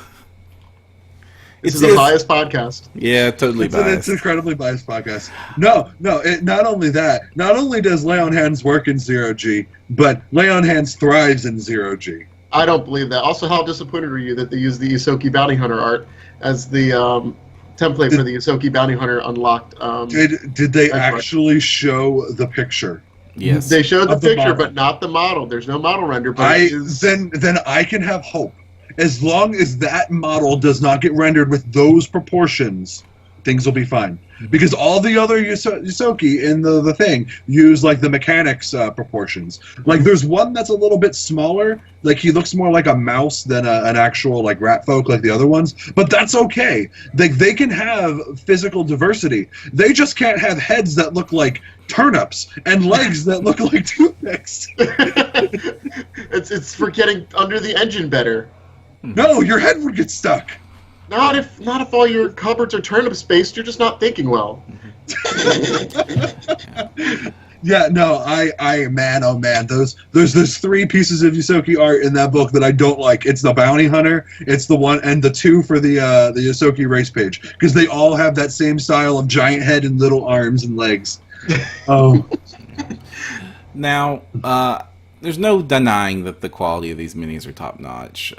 Speaker 3: This is a biased podcast.
Speaker 1: Yeah, totally biased.
Speaker 2: It's an incredibly biased podcast. No. Not only that. Not only does Lay on Hands work in 0G, but Lay on Hands thrives in 0G.
Speaker 3: I don't believe that. Also, how disappointed are you that they used the Isoki Bounty Hunter art as the template for the Isoki Bounty Hunter unlocked?
Speaker 2: Did they actually show the picture?
Speaker 1: Yes.
Speaker 3: They showed the picture,
Speaker 2: model.
Speaker 3: but not the model. There's no model render. But
Speaker 2: Then I can have hope. As long as that model does not get rendered with those proportions, things will be fine. Because all the other Yosoki in the thing use like the mechanics proportions. Like there's one that's a little bit smaller. Like he looks more like a mouse than an actual like rat folk like the other ones. But that's okay. They can have physical diversity. They just can't have heads that look like turnips and legs that look like toothpicks.
Speaker 3: it's for getting under the engine better.
Speaker 2: No, your head would get stuck.
Speaker 3: Not if all your cupboards are turnip spaced. You're just not thinking well.
Speaker 2: Yeah, no, man, oh man, there's three pieces of Yosoki art in that book that I don't like. It's the Bounty Hunter, it's the one, and the two for the Yosoki race page, because they all have that same style of giant head and little arms and legs. Oh.
Speaker 1: Now, there's no denying that the quality of these minis are top notch.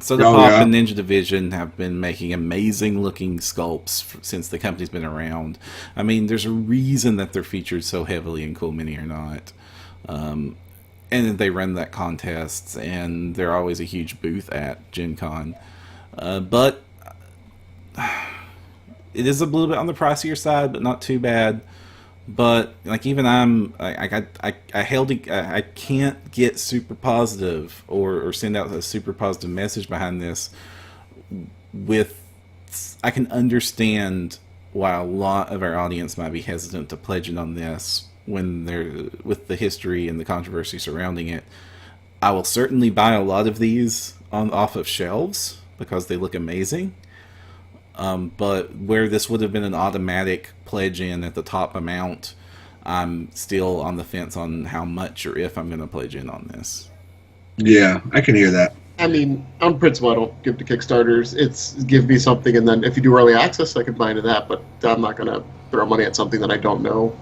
Speaker 1: Soda
Speaker 2: Oh,
Speaker 1: Pop
Speaker 2: yeah.
Speaker 1: and Ninja Division have been making amazing looking sculpts since the company's been around. I mean, there's a reason that they're featured so heavily in Cool Mini or Not. And they run that contests, and they're always a huge booth at Gen Con. But it is a little bit on the pricier side, but not too bad. But like even I can't get super positive or send out a super positive message behind this. I can understand why a lot of our audience might be hesitant to pledge in on this when they're with the history and the controversy surrounding it. I will certainly buy a lot of these off of shelves because they look amazing. But where this would have been an automatic pledge in at the top amount, I'm still on the fence on how much or if I'm going to pledge in on this.
Speaker 2: Yeah, I can hear that.
Speaker 3: I mean, on principle, I don't give to Kickstarters. It's give me something, and then if you do early access, I could buy into that. But I'm not going to throw money at something that I don't know,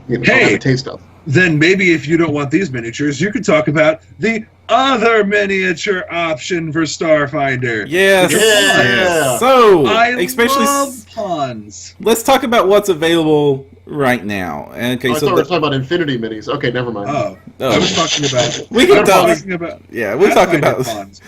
Speaker 3: don't have a taste of.
Speaker 2: Then maybe if you don't want these miniatures, you could talk about the other miniature option for Starfinder.
Speaker 1: Yes.
Speaker 3: Yeah.
Speaker 1: So,
Speaker 2: I
Speaker 1: especially
Speaker 2: love pawns.
Speaker 1: let's talk about what's available right now. Okay,
Speaker 3: Oh, I
Speaker 1: so
Speaker 3: thought we were talking about Infinity Minis. Okay, never mind.
Speaker 2: Oh,
Speaker 1: Oh.
Speaker 2: I was talking about.
Speaker 1: We can
Speaker 2: I'm
Speaker 1: talk-
Speaker 2: talking about.
Speaker 1: yeah, we're talking
Speaker 2: Pathfinder
Speaker 1: about
Speaker 2: pawns.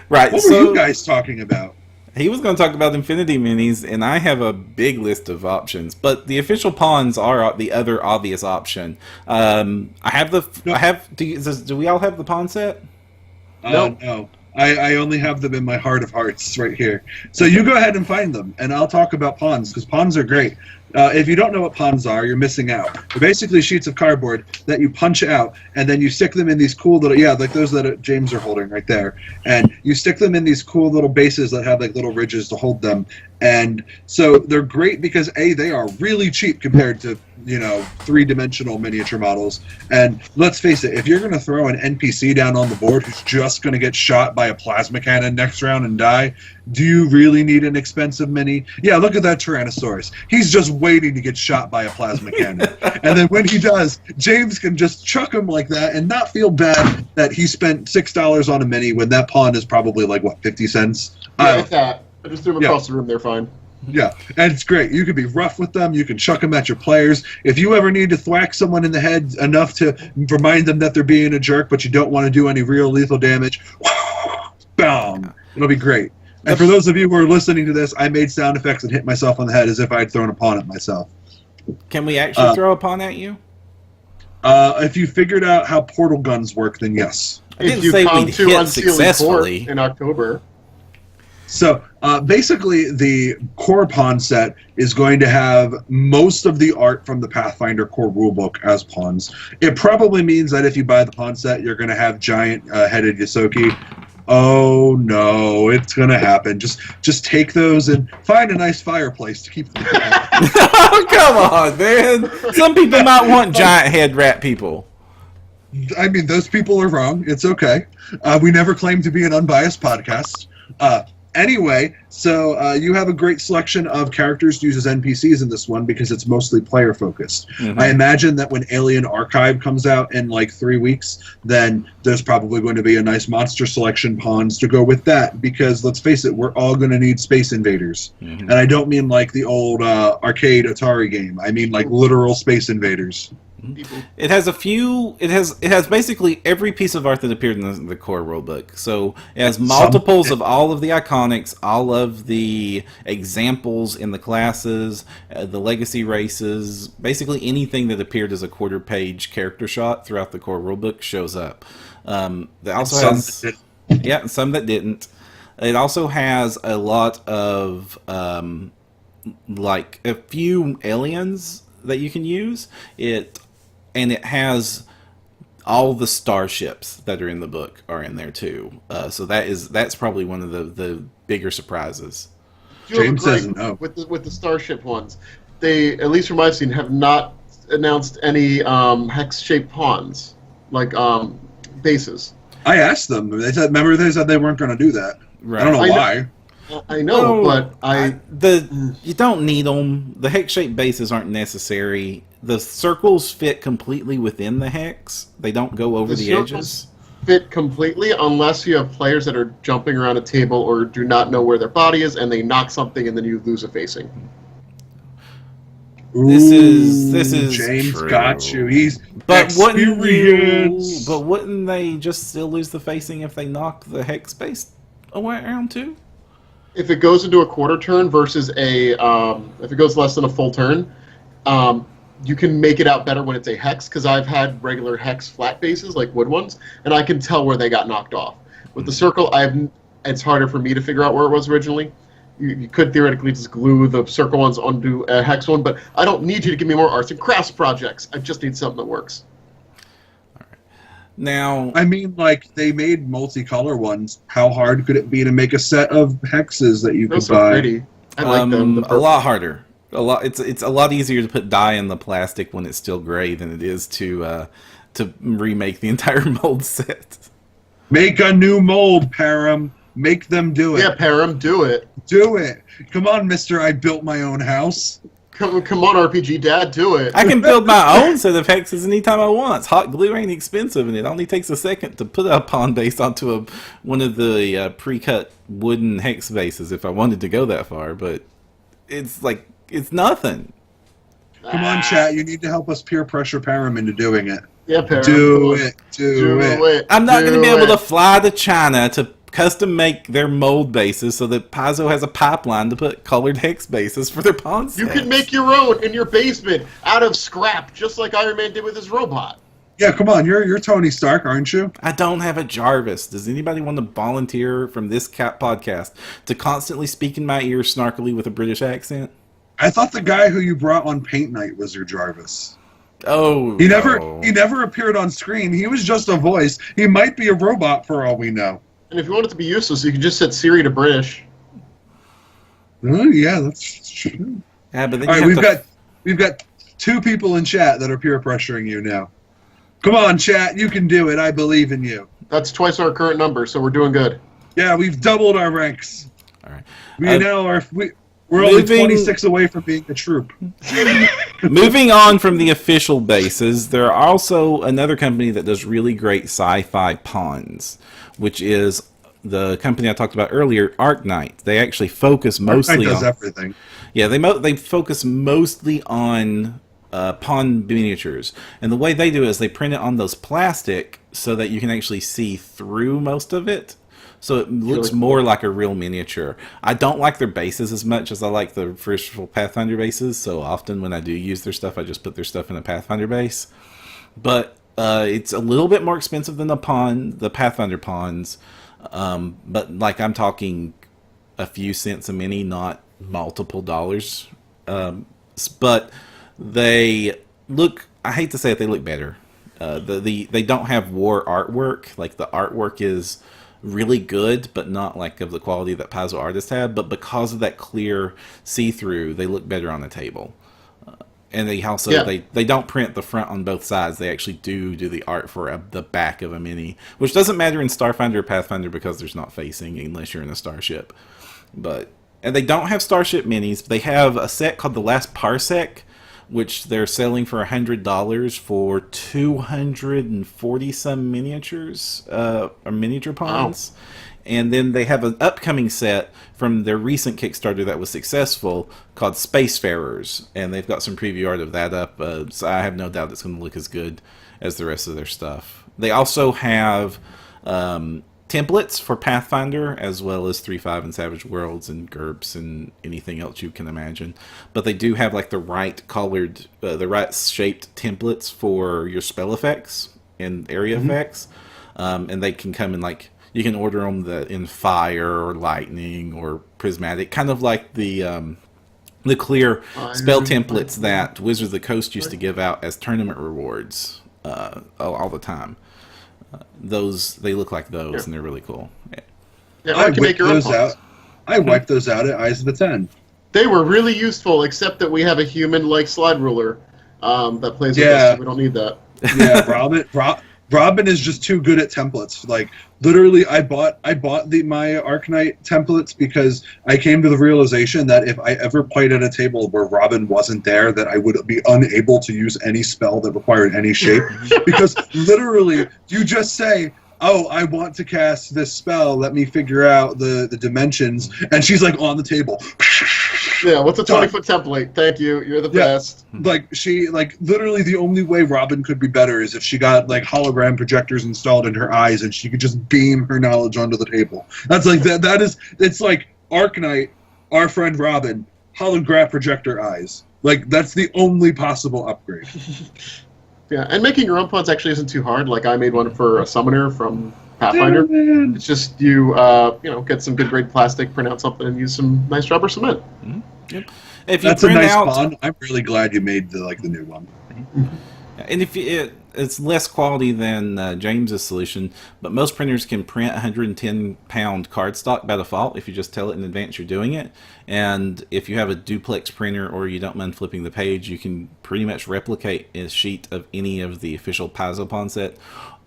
Speaker 1: right.
Speaker 2: What
Speaker 1: So
Speaker 2: were you guys talking about?
Speaker 1: he was going to talk about Infinity Minis, and I have a big list of options. But the official pawns are the other obvious option. I have the.
Speaker 2: No.
Speaker 1: I have. Do we all have the pawn set?
Speaker 3: Nope.
Speaker 2: No. I only have them in my heart of hearts right here. So you go ahead and find them, and I'll talk about pawns, because pawns are great. If you don't know what pawns are, you're missing out. They're basically sheets of cardboard that you punch out, and then you stick them in these cool little, like those that James are holding right there. And you stick them in these cool little bases that have like little ridges to hold them. And so they're great because A, they are really cheap compared to, three-dimensional miniature models. And let's face it, if you're going to throw an NPC down on the board who's just going to get shot by a plasma cannon next round and die, do you really need an expensive mini? Yeah, look at that Tyrannosaurus. He's just waiting to get shot by a plasma cannon. And then when he does, James can just chuck him like that and not feel bad that he spent $6 on a mini when that pawn is probably like, 50 cents?
Speaker 3: Yeah, like that. I just threw them
Speaker 2: Yeah.
Speaker 3: across the room. They're fine.
Speaker 2: Yeah, and it's great. You can be rough with them. You can chuck them at your players. If you ever need to thwack someone in the head enough to remind them that they're being a jerk, but you don't want to do any real lethal damage, bam! It'll be great. And for those of you who are listening to this, I made sound effects and hit myself on the head as if I'd thrown a pawn at myself.
Speaker 1: Can we actually throw a pawn at you?
Speaker 2: If you figured out how portal guns work, then yes.
Speaker 1: I didn't
Speaker 3: If you
Speaker 1: say
Speaker 3: come
Speaker 1: we'd
Speaker 3: to
Speaker 1: hit
Speaker 3: Unsealing Court
Speaker 1: successfully.
Speaker 3: in October.
Speaker 2: So basically, the core pawn set is going to have most of the art from the Pathfinder core rulebook as pawns. It probably means that if you buy the pawn set, you're going to have giant-headed Yosoki. Oh no, it's going to happen. Just take those and find a nice fireplace to keep them.
Speaker 1: Oh, come on, man. Some people might want giant head rat people.
Speaker 2: I mean, those people are wrong. It's okay. We never claim to be an unbiased podcast. Anyway, so you have a great selection of characters to use as NPCs in this one because it's mostly player focused.
Speaker 1: Mm-hmm.
Speaker 2: I imagine that when Alien Archive comes out in like 3 weeks, then there's probably going to be a nice monster selection pawns to go with that because let's face it, we're all going to need Space Invaders.
Speaker 1: Mm-hmm.
Speaker 2: And I don't mean like the old arcade Atari game. I mean like literal Space Invaders.
Speaker 3: People.
Speaker 1: It has it has basically every piece of art that appeared in the core rulebook. So it has multiples of all of the iconics, all of the examples in the classes, the legacy races, basically anything that appeared as a quarter-page character shot throughout the core rulebook shows up. It also has some that didn't. It also has a lot of like a few aliens that you can use. And it has all the starships that are in the book are in there too. So that's probably one of the bigger surprises.
Speaker 2: James says no.
Speaker 3: With the Starship ones, they, at least from what I've seen, have not announced any hex-shaped pawns, like bases.
Speaker 2: I asked them. They said, remember they said they weren't going to do that.
Speaker 1: Right.
Speaker 2: I don't know
Speaker 3: I know.
Speaker 2: why.
Speaker 3: I know, but
Speaker 1: you don't need them. The hex-shaped bases aren't necessary. The circles fit completely within the hex. They don't go over the edges.
Speaker 3: Fit completely unless you have players that are jumping around a table or do not know where their body is and they knock something and then you lose a facing.
Speaker 1: This is
Speaker 2: James
Speaker 1: true.
Speaker 2: got you. He's
Speaker 1: but
Speaker 2: experienced.
Speaker 1: wouldn't they just still lose the facing if they knock the hex base around too?
Speaker 3: If it goes into a quarter turn versus if it goes less than a full turn, you can make it out better when it's a hex, because I've had regular hex flat bases, like wood ones, and I can tell where they got knocked off. With the circle, it's harder for me to figure out where it was originally. You could theoretically just glue the circle ones onto a hex one, but I don't need you to give me more arts and crafts projects. I just need something that works.
Speaker 1: Now,
Speaker 2: I mean, like, they made multicolor ones. How hard could it be to make a set of hexes that you could
Speaker 3: Those
Speaker 2: buy?
Speaker 3: are pretty. I like them.
Speaker 1: a lot harder. It's a lot easier to put dye in the plastic when it's still gray than it is to remake the entire mold set.
Speaker 2: Make a new mold, Param. Make them do it.
Speaker 3: Yeah, Param, do it.
Speaker 2: Do it. Come on, mister, I built my own house.
Speaker 3: Come on, RPG Dad, do it.
Speaker 1: I can build my own set of hexes anytime I want. Hot glue ain't expensive, and it only takes a second to put a pawn base onto one of the pre-cut wooden hex bases if I wanted to go that far. But it's nothing.
Speaker 2: Come on, chat. You need to help us peer pressure Param into doing it.
Speaker 3: Yeah, Param.
Speaker 2: Do it. Do it.
Speaker 1: I'm not going to be able to fly to China to custom make their mold bases so that Paizo has a pipeline to put colored hex bases for their pawn sets.
Speaker 3: You can make your own in your basement out of scrap, just like Iron Man did with his robot.
Speaker 2: Yeah, come on. You're Tony Stark, aren't you?
Speaker 1: I don't have a Jarvis. Does anybody want to volunteer from this podcast to constantly speak in my ear snarkily with a British accent?
Speaker 2: I thought the guy who you brought on Paint Night was your Jarvis.
Speaker 1: Oh,
Speaker 2: He never appeared on screen. He was just a voice. He might be a robot for all we know.
Speaker 3: And if you want it to be useless, you can just set Siri to British.
Speaker 2: Oh, yeah, that's true.
Speaker 1: Yeah, but then
Speaker 2: All right, we've got 2 people in chat that are peer pressuring you now. Come on, chat, you can do it. I believe in you.
Speaker 3: That's twice our current number, so we're doing good.
Speaker 2: Yeah, we've doubled our ranks.
Speaker 1: All right.
Speaker 2: We're only 26 away from being a troop.
Speaker 1: Moving on from the official bases, there are also another company that does really great sci-fi pawns, which is the company I talked about earlier, Arknight. They actually focus mostly
Speaker 2: does everything.
Speaker 1: Yeah, they focus mostly on pawn miniatures, and the way they do it is they print it on those plastic so that you can actually see through most of it. So it looks more like a real miniature. I don't like their bases as much as I like the first Pathfinder bases. So often when I do use their stuff, I just put their stuff in a Pathfinder base. But it's a little bit more expensive than the Pathfinder pawns. But like I'm talking a few cents a mini, not multiple dollars. But they look, I hate to say it, they look better. They don't have war artwork. Like the artwork is really good, but not like of the quality that Paizo artists have. But because of that clear see-through, they look better on the table. And they also they don't print the front on both sides. They actually do the art for the back of a mini, which doesn't matter in Starfinder or Pathfinder because there's not facing unless you're in a starship. And they don't have starship minis. They have a set called the Last Parsec, which they're selling for $100 for 240 some miniatures, or miniature pawns. Wow. And then they have an upcoming set from their recent Kickstarter that was successful called Spacefarers, and they've got some preview art of that up. So I have no doubt it's going to look as good as the rest of their stuff. They also have templates for Pathfinder, as well as 3.5 and Savage Worlds and GURPS and anything else you can imagine. But they do have like the right colored, the right shaped templates for your spell effects and area effects, and they can come in like, you can order them in fire or lightning or prismatic, kind of like the clear spell templates that Wizards of the Coast used to give out as tournament rewards all the time. They look like those, and they're really cool.
Speaker 3: Yeah, I can make your own pawns.
Speaker 2: I wiped those out at Eyes of the Ten.
Speaker 3: They were really useful, except that we have a human-like slide ruler that plays with us, so we don't need that.
Speaker 2: Yeah, Robin is just too good at templates. Like literally, I bought my Arknight templates because I came to the realization that if I ever played at a table where Robin wasn't there, that I would be unable to use any spell that required any shape. Because literally, you just say, "Oh, I want to cast this spell. Let me figure out the dimensions," and she's like on the table.
Speaker 3: Yeah, what's a 20-foot template? Thank you. You're the best.
Speaker 2: Like literally the only way Robin could be better is if she got like hologram projectors installed in her eyes and she could just beam her knowledge onto the table. That's like it's like Arknight, our friend Robin, hologram projector eyes. Like that's the only possible upgrade.
Speaker 3: Yeah, and making your own pods actually isn't too hard. Like I made one for a summoner from Pathfinder. It's just you get some good grade plastic, print out something, and use some nice rubber cement.
Speaker 1: Mm-hmm. Yep. If you
Speaker 2: That's
Speaker 1: print
Speaker 2: a nice
Speaker 1: out,
Speaker 2: bond. I'm really glad you made the new one.
Speaker 1: and if it's less quality than James's solution, but most printers can print 110-pound cardstock by default if you just tell it in advance you're doing it. And if you have a duplex printer or you don't mind flipping the page, you can pretty much replicate a sheet of any of the official Paizo pawn set.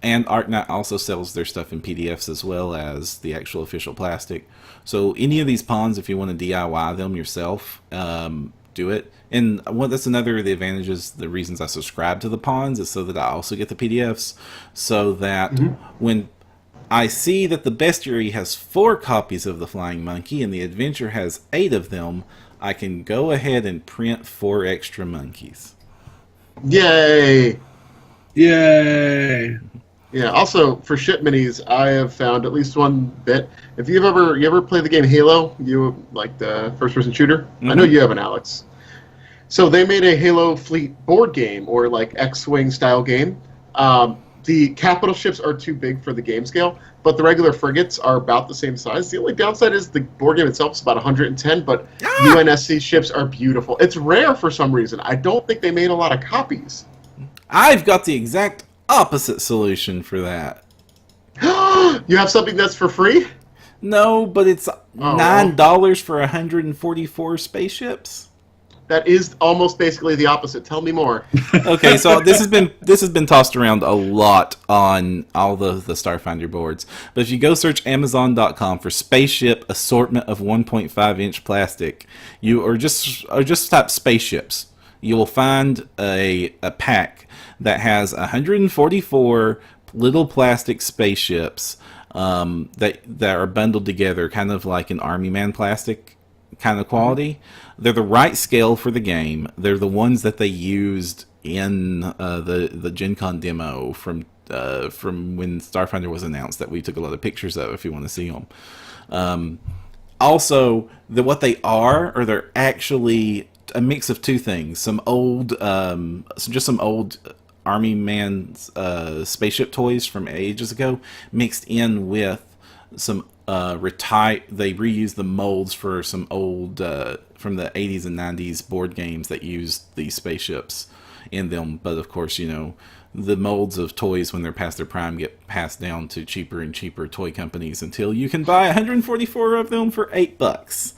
Speaker 1: And Arknight also sells their stuff in PDFs as well as the actual official plastic. So any of these pawns, if you want to DIY them yourself, do it. And that's another of the advantages, the reasons I subscribe to the pawns is so that I also get the PDFs, so that when I see that the bestiary has 4 copies of the Flying Monkey and the adventure has 8 of them, I can go ahead and print 4 extra monkeys.
Speaker 3: Yay!
Speaker 2: Yay!
Speaker 3: Yeah. Also, for ship minis, I have found at least one bit. If you ever play the game Halo, you like the first-person shooter. Mm-hmm. I know you haven't, Alex. So they made a Halo Fleet board game, or like X-Wing style game. The capital ships are too big for the game scale, but the regular frigates are about the same size. The only downside is the board game itself is about 110, but UNSC ships are beautiful. It's rare for some reason. I don't think they made a lot of copies.
Speaker 1: I've got the exact opposite solution for that.
Speaker 3: You have something that's for free?
Speaker 1: No, but it's $9 for 144 spaceships.
Speaker 3: That is almost basically the opposite. Tell me more.
Speaker 1: Okay, so this has been tossed around a lot on all the Starfinder boards. But if you go search Amazon.com for spaceship assortment of 1.5-inch plastic, or just type spaceships, you will find a pack that has 144 little plastic spaceships that are bundled together, kind of like an Army Man plastic kind of quality. They're the right scale for the game. They're the ones that they used in the Gen Con demo from when Starfinder was announced that we took a lot of pictures of, if you want to see them. Also, what they are they're actually a mix of 2 things. Some old Army Man's spaceship toys from ages ago, mixed in with some they reused the molds for some old from the 80s and 90s board games that used these spaceships in them. But of course, the molds of toys when they're past their prime get passed down to cheaper and cheaper toy companies until you can buy 144 of them for $8.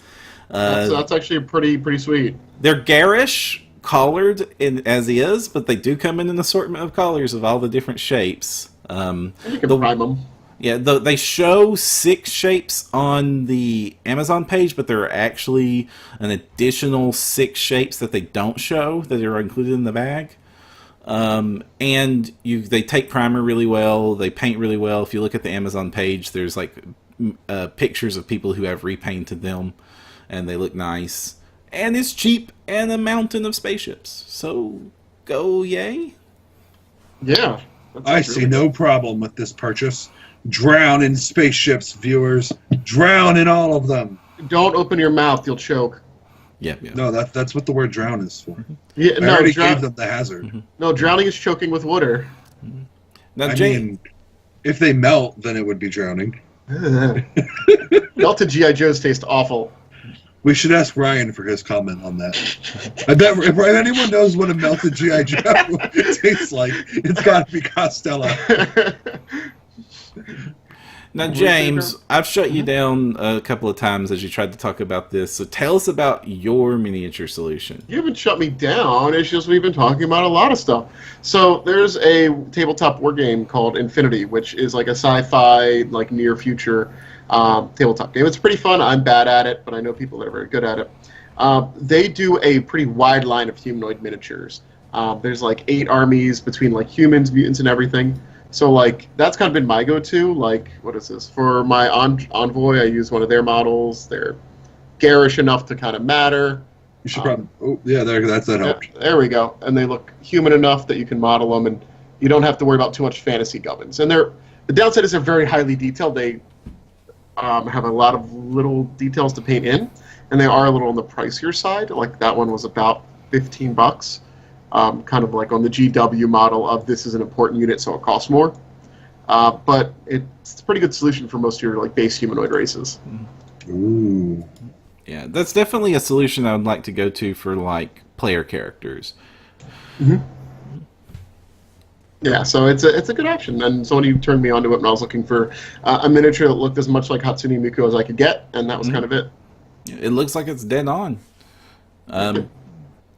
Speaker 3: That's actually pretty sweet.
Speaker 1: They're garish colored as is, but they do come in an assortment of colors of all the different shapes.
Speaker 3: And you can prime them.
Speaker 1: Yeah, they show 6 shapes on the Amazon page, but there are actually an additional 6 shapes that they don't show that are included in the bag. And they take primer really well. They paint really well. If you look at the Amazon page, there's like pictures of people who have repainted them, and they look nice. And it's cheap and a mountain of spaceships. So go yay!
Speaker 3: Yeah,
Speaker 2: I see no problem with this purchase. Drown in spaceships, viewers. Drown in all of them.
Speaker 3: Don't open your mouth; you'll choke.
Speaker 1: Yeah.
Speaker 2: No, that's what the word drown is for.
Speaker 3: Yeah,
Speaker 2: I already gave them the hazard.
Speaker 3: No, drowning is choking with water.
Speaker 1: Now,
Speaker 2: I mean, if they melt, then it would be drowning.
Speaker 3: Melted G.I. Joes taste awful.
Speaker 2: We should ask Ryan for his comment on that. I bet if anyone knows what a melted G.I. Joe tastes like, it's got to be Costello.
Speaker 1: Now,
Speaker 3: What were you saying,
Speaker 1: James,
Speaker 3: Graham?
Speaker 1: I've shut you down a couple of times as you tried to talk about this. So tell us about your miniature solution.
Speaker 3: You haven't shut me down. It's just we've been talking about a lot of stuff. So there's a tabletop war game called Infinity, which is like a sci-fi, like near future tabletop game. It's pretty fun. I'm bad at it, but I know people that are very good at it. They do a pretty wide line of humanoid miniatures. There's like 8 armies between like humans, mutants, and everything. So like that's kind of been my go-to. Like, what is this? For my envoy, I use one of their models. They're garish enough to kind of matter.
Speaker 2: You should probably. Oh, yeah, that's that helps.
Speaker 3: There we go. And they look human enough that you can model them, and you don't have to worry about too much fantasy gubbins. And the downside is they're very highly detailed. They have a lot of little details to paint in, and they are a little on the pricier side. Like that one was about $15. Kind of like on the GW model of this is an important unit, so it costs more. But it's a pretty good solution for most of your like base humanoid races.
Speaker 2: Ooh.
Speaker 1: Yeah, that's definitely a solution I would like to go to for like player characters.
Speaker 3: Yeah, so it's a good option. And somebody turned me onto it when I was looking for a miniature that looked as much like Hatsune Miku as I could get, and that was kind of it.
Speaker 1: It looks like it's dead on.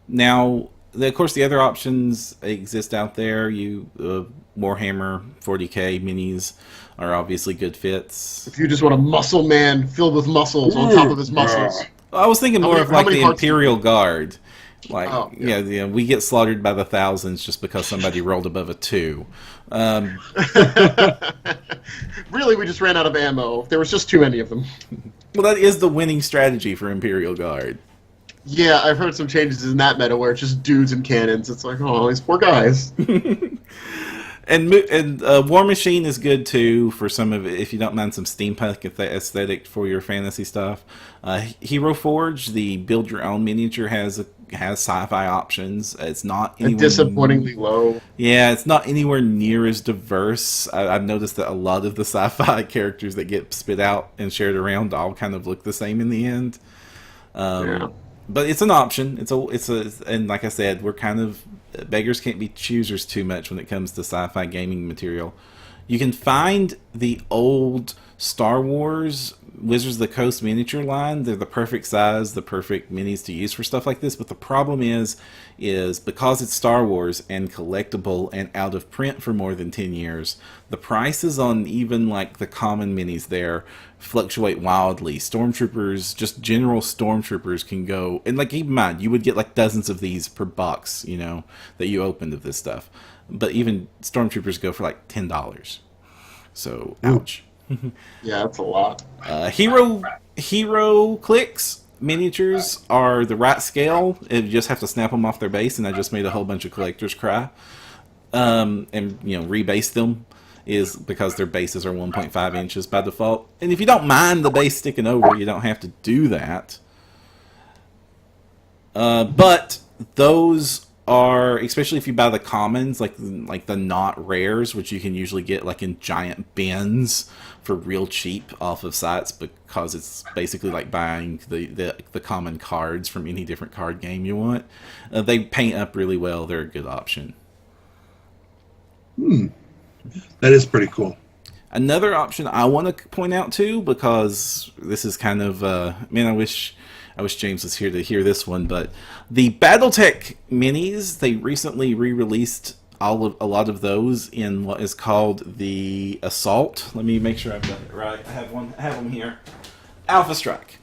Speaker 1: Now, of course, the other options exist out there. Warhammer 40k minis are obviously good fits.
Speaker 3: If you just want a muscle man filled with muscles on top of his muscles.
Speaker 1: I was thinking more of
Speaker 3: how
Speaker 1: like
Speaker 3: many
Speaker 1: the
Speaker 3: parts-
Speaker 1: Imperial Guard. Like,
Speaker 3: Oh, yeah.
Speaker 1: yeah, we get slaughtered by the thousands just because somebody rolled above a 2.
Speaker 3: Really, we just ran out of ammo. There was just too many of them.
Speaker 1: Well, that is the winning strategy for Imperial Guard.
Speaker 3: Yeah, I've heard some changes in that meta where it's just dudes and cannons. It's like, oh, these poor guys.
Speaker 1: And War Machine is good too for some of it if you don't mind some steampunk aesthetic for your fantasy stuff. Hero Forge, the build your own miniature, has sci-fi options. It's not
Speaker 3: And
Speaker 1: anywhere
Speaker 3: disappointingly low.
Speaker 1: Yeah, it's not anywhere near as diverse. I've noticed that a lot of the sci-fi characters that get spit out and shared around all kind of look the same in the end.
Speaker 3: Yeah.
Speaker 1: But it's an option. And like I said, we're kind of beggars can't be choosers too much when it comes to sci-fi gaming material. You can find the old Star Wars Wizards of the Coast miniature line. They're the perfect size, the perfect minis to use for stuff like this. But the problem is because it's Star Wars and collectible and out of print for more than 10 years, the prices on even like the common minis there fluctuate wildly. Stormtroopers, just general stormtroopers can go, and like keep in mind, you would get like dozens of these per box, that you opened of this stuff. But even stormtroopers go for like $10. So, ouch.
Speaker 3: Yeah, that's a lot.
Speaker 1: Hero clicks miniatures are the right scale. You just have to snap them off their base, and I just made a whole bunch of collectors cry. And rebase them is because their bases are 1.5 inches by default. And if you don't mind the base sticking over, you don't have to do that. But those are, especially if you buy the commons, like the not rares, which you can usually get like in giant bins for real cheap off of sites, because it's basically like buying the common cards from any different card game you want. They paint up really well. They're a good option.
Speaker 2: That is pretty cool.
Speaker 1: Another option I want to point out too, because this is kind of man, I wish James was here to hear this one, but the BattleTech minis, they recently re-released a lot of those in what is called the Assault. Let me make sure I've got it right. I have them here. Alpha Strike.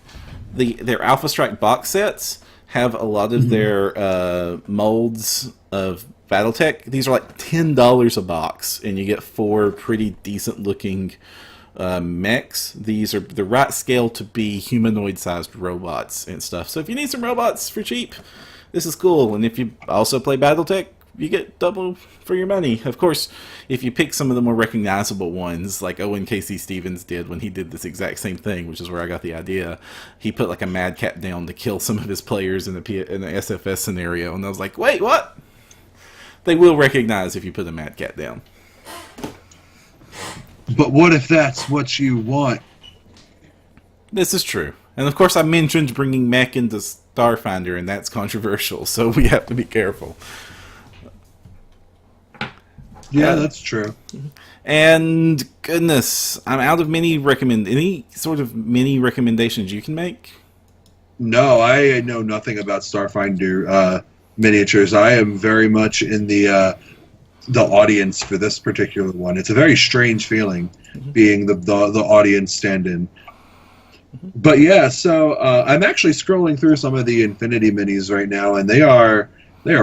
Speaker 1: Their Alpha Strike box sets have a lot of their molds of BattleTech. These are like $10 a box, and you get 4 pretty decent looking mechs. These are the right scale to be humanoid-sized robots and stuff. So if you need some robots for cheap, this is cool. And if you also play BattleTech, you get double for your money. Of course, if you pick some of the more recognizable ones, like Owen Casey Stevens did when he did this exact same thing, which is where I got the idea. He put like a Mad Cat down to kill some of his players in the SFS scenario, and I was like, wait, what? They will recognize if you put a Mad Cat down.
Speaker 2: But what if that's what you want?
Speaker 1: This is true. And of course I mentioned bringing mech into Starfinder, and that's controversial, so we have to be careful.
Speaker 2: Yeah, that's true.
Speaker 1: And goodness, I'm out of any sort of mini recommendations you can make.
Speaker 2: No, I know nothing about Starfinder miniatures. I am very much in the audience for this particular one. It's a very strange feeling being the audience stand-in. But yeah, so I'm actually scrolling through some of the Infinity minis right now, and they are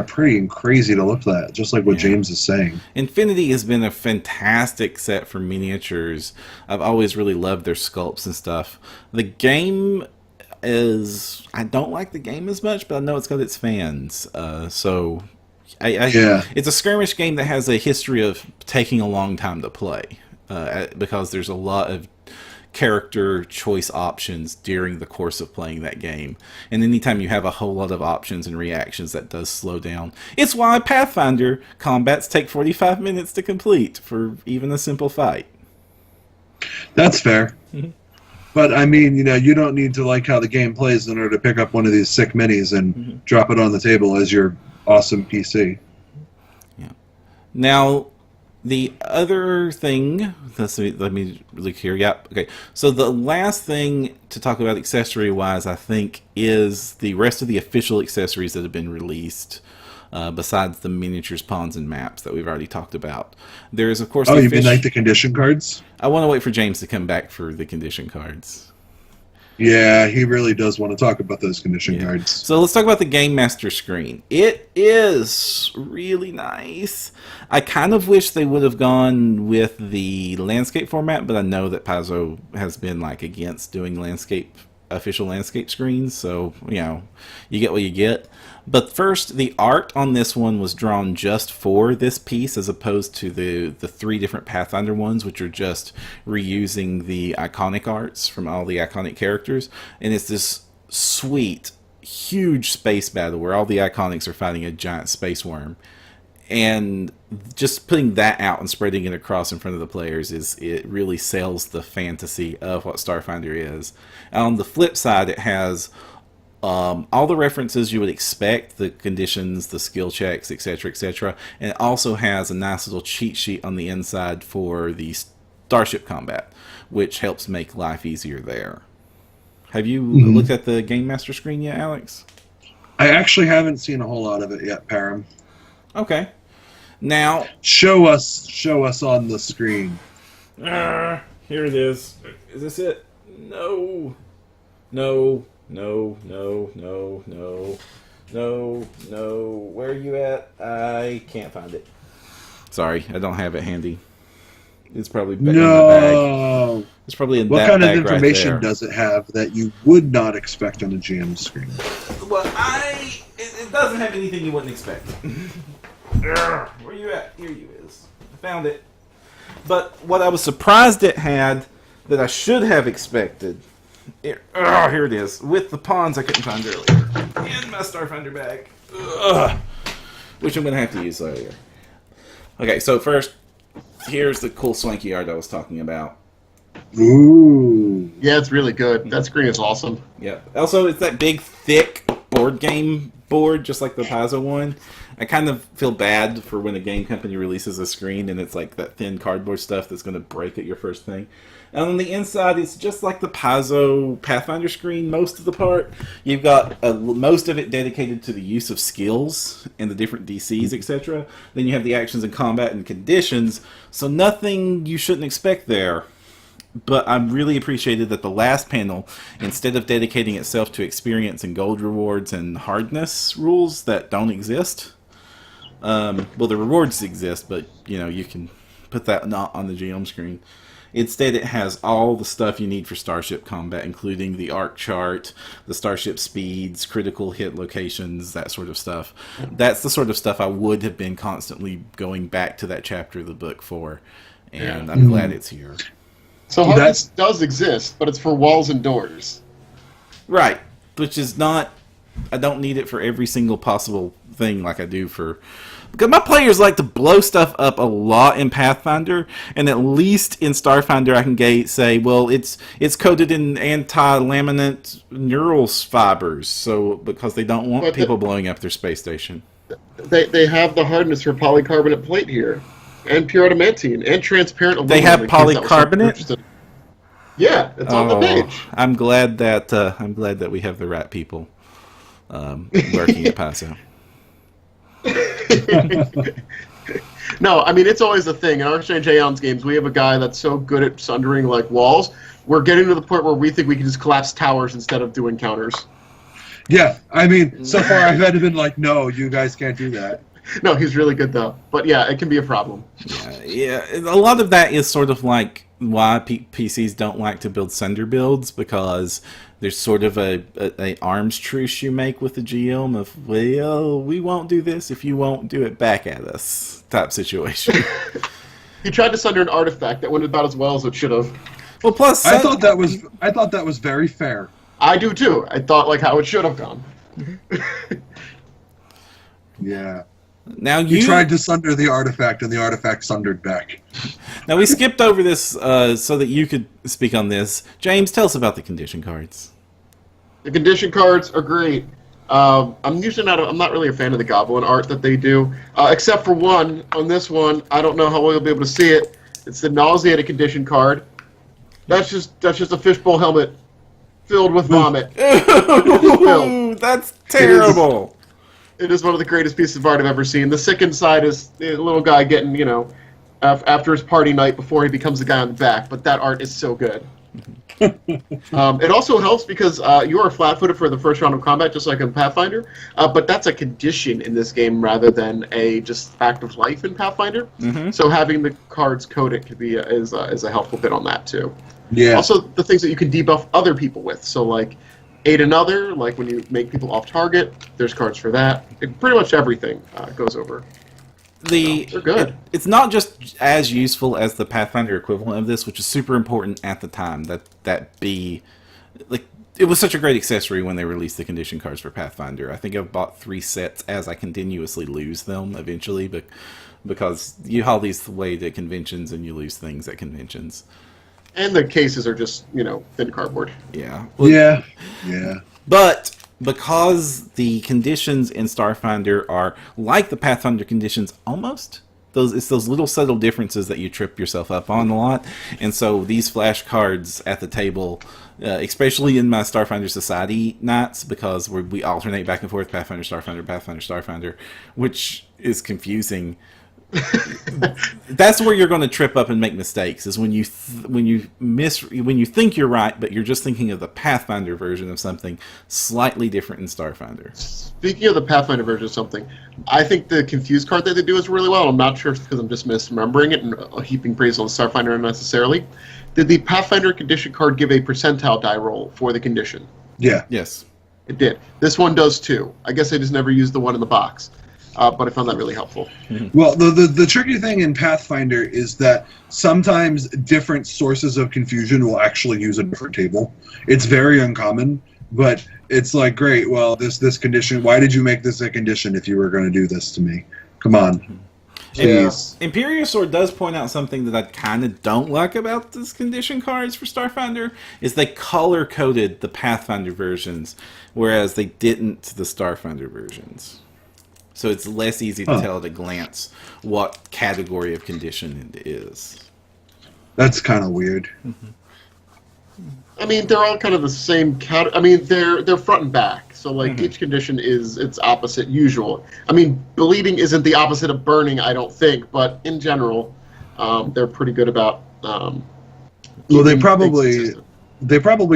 Speaker 2: pretty crazy to look at, just like what James is saying.
Speaker 1: Infinity has been a fantastic set for miniatures. I've always really loved their sculpts and stuff. The game I don't like the game as much, but I know it's got its fans. It's a skirmish game that has a history of taking a long time to play because there's a lot of character choice options during the course of playing that game. And anytime you have a whole lot of options and reactions, that does slow down. It's why Pathfinder combats take 45 minutes to complete for even a simple fight.
Speaker 2: That's fair. But I mean, you don't need to like how the game plays in order to pick up one of these sick minis and drop it on the table as your awesome PC.
Speaker 1: Yeah. Now, the other thing, let me look here. Yep. Okay. So the last thing to talk about accessory-wise, I think, is the rest of the official accessories that have been released, besides the miniatures, pawns, and maps that we've already talked about. There is, of course,
Speaker 2: you mean like the condition cards?
Speaker 1: I want to wait for James to come back for the condition cards.
Speaker 2: Yeah, he really does want to talk about those condition cards.
Speaker 1: So let's talk about the Game Master screen. It is really nice. I kind of wish they would have gone with the landscape format, but I know that Paizo has been against doing official landscape screens, so you get what you get. But first, the art on this one was drawn just for this piece, as opposed to the three different Pathfinder ones, which are just reusing the iconic arts from all the iconic characters. And it's this sweet, huge space battle where all the iconics are fighting a giant space worm. And just putting that out and spreading it across in front of the players it really sells the fantasy of what Starfinder is. And on the flip side, it has all the references you would expect, the conditions, the skill checks, etc., etc. And it also has a nice little cheat sheet on the inside for the starship combat, which helps make life easier there. Have you looked at the Game Master screen yet, Alex?
Speaker 2: I actually haven't seen a whole lot of it yet, Param.
Speaker 1: Okay. Now,
Speaker 2: show us on the screen.
Speaker 1: Here it is. Is this it? No. Where are you at? I can't find it. Sorry, I don't have it handy. It's probably back in my bag. It's probably in that bag.
Speaker 2: What kind of information does it have that you would not expect on a GM screen?
Speaker 1: Well, it doesn't have anything you wouldn't expect. Where are you at? Here you is. I found it. But what I was surprised it had that I should have expected. Here it is. With the pawns I couldn't find earlier. In my Starfinder bag. Which I'm going to have to use later. Okay, so first, here's the cool swanky art I was talking about.
Speaker 2: Ooh.
Speaker 3: Yeah, it's really good. That screen is awesome.
Speaker 1: Yep. Also, it's that big, thick board game board, just like the Paizo one. I kind of feel bad for when a game company releases a screen and it's like that thin cardboard stuff that's going to break at your first thing. And on the inside, it's just like the Paizo Pathfinder screen most of the part. You've got most of it dedicated to the use of skills and the different DCs, etc. Then you have the actions and combat and conditions, so nothing you shouldn't expect there. But I really appreciated that the last panel, instead of dedicating itself to experience and gold rewards and hardness rules that don't exist, well, the rewards exist, but you can put that not on the GM screen. Instead, it has all the stuff you need for starship combat, including the arc chart, the starship speeds, critical hit locations, that sort of stuff. That's the sort of stuff I would have been constantly going back to that chapter of the book for, and I'm glad it's here.
Speaker 3: So hardness does exist, but it's for walls and doors.
Speaker 1: Right, which is not... I don't need it for every single possible thing like I do for... Because my players like to blow stuff up a lot in Pathfinder, and at least in Starfinder I can say, well, it's coated in anti-laminate neural fibers, so because they don't want people blowing up their space station.
Speaker 3: They have the hardness for polycarbonate plate here. And pure adamantine and transparent aluminum.
Speaker 1: They have
Speaker 3: in case that was something
Speaker 1: polycarbonate?
Speaker 3: interesting. Yeah, it's on the page.
Speaker 1: I'm glad that we have the right people working at Paso.
Speaker 3: No, I mean, it's always a thing. In our Exchange Aeons games, we have a guy that's so good at sundering like walls. We're getting to the point where we think we can just collapse towers instead of doing counters.
Speaker 2: Yeah, I mean, so far I've had to been like, no, you guys can't do that.
Speaker 3: No, he's really good though. But yeah, it can be a problem.
Speaker 1: Yeah, a lot of that is sort of like why PCs don't like to build Sunder builds, because there's sort of a arms truce you make with the GM of, well, we won't do this if you won't do it back at us type situation.
Speaker 3: He tried to sunder an artifact that went about as well as it should have.
Speaker 1: Well, plus
Speaker 2: I thought that was very fair.
Speaker 3: I do too. I thought like how it should have gone.
Speaker 2: Yeah.
Speaker 1: now
Speaker 2: You tried to sunder the artifact, and the artifact sundered back.
Speaker 1: Now we skipped over this so that you could speak on this. James, tell us about the condition cards.
Speaker 3: The condition cards are great. I'm not really a fan of the goblin art that they do, except for one. On this one, I don't know how well you'll be able to see it. It's the nauseated condition card. That's just a fishbowl helmet filled with vomit.
Speaker 1: Ooh, that's terrible.
Speaker 3: It is one of the greatest pieces of art I've ever seen. The sickened side is the little guy getting, after his party night before he becomes the guy on the back. But that art is so good. It also helps because you are flat-footed for the first round of combat, just like in Pathfinder. But that's a condition in this game rather than a just fact of life in Pathfinder.
Speaker 1: Mm-hmm.
Speaker 3: So having the cards coded could be is a helpful bit on that too.
Speaker 2: Yeah.
Speaker 3: Also, the things that you can debuff other people with. So like aid another, like when you make people off target, there's cards for that. Pretty much everything goes over. They're good.
Speaker 1: It's not just as useful as the Pathfinder equivalent of this, which is super important at the time. It was such a great accessory when they released the condition cards for Pathfinder. I think I've bought 3 sets as I continuously lose them eventually, but because you haul these away to conventions and you lose things at conventions.
Speaker 3: And the cases are just, thin cardboard.
Speaker 1: Yeah.
Speaker 2: Yeah.
Speaker 1: But because the conditions in Starfinder are like the Pathfinder conditions almost, it's those little subtle differences that you trip yourself up on a lot. And so these flashcards at the table, especially in my Starfinder Society nights, because we alternate back and forth Pathfinder, Starfinder, which is confusing. That's where you're going to trip up and make mistakes, is when you think you're right, but you're just thinking of the Pathfinder version of something slightly different in Starfinder.
Speaker 3: Speaking of the Pathfinder version of something, I think the Confused card that they do is really well. I'm not sure if it's because I'm just misremembering it and heaping praise on Starfinder unnecessarily. Did the Pathfinder condition card give a percentile die roll for the condition?
Speaker 2: Yeah.
Speaker 1: Yes.
Speaker 3: It did. This one does too. I guess I just never used the one in the box. But I found that really helpful.
Speaker 2: Well, the tricky thing in Pathfinder is that sometimes different sources of confusion will actually use a different table. It's very uncommon, but it's like, great, well, this condition, why did you make this a condition if you were going to do this to me? Come on. Jeez.
Speaker 1: Imperial Sword does point out something that I kind of don't like about this condition cards for Starfinder, is they color-coded the Pathfinder versions, whereas they didn't the Starfinder versions. So it's less easy to tell at a glance what category of condition it is.
Speaker 2: That's kind of weird.
Speaker 3: I mean, they're all kind of the same category. I mean, they're front and back. So, like, each condition is its opposite usual. I mean, bleeding isn't the opposite of burning, I don't think. But in general, they're pretty good about
Speaker 2: Well, they probably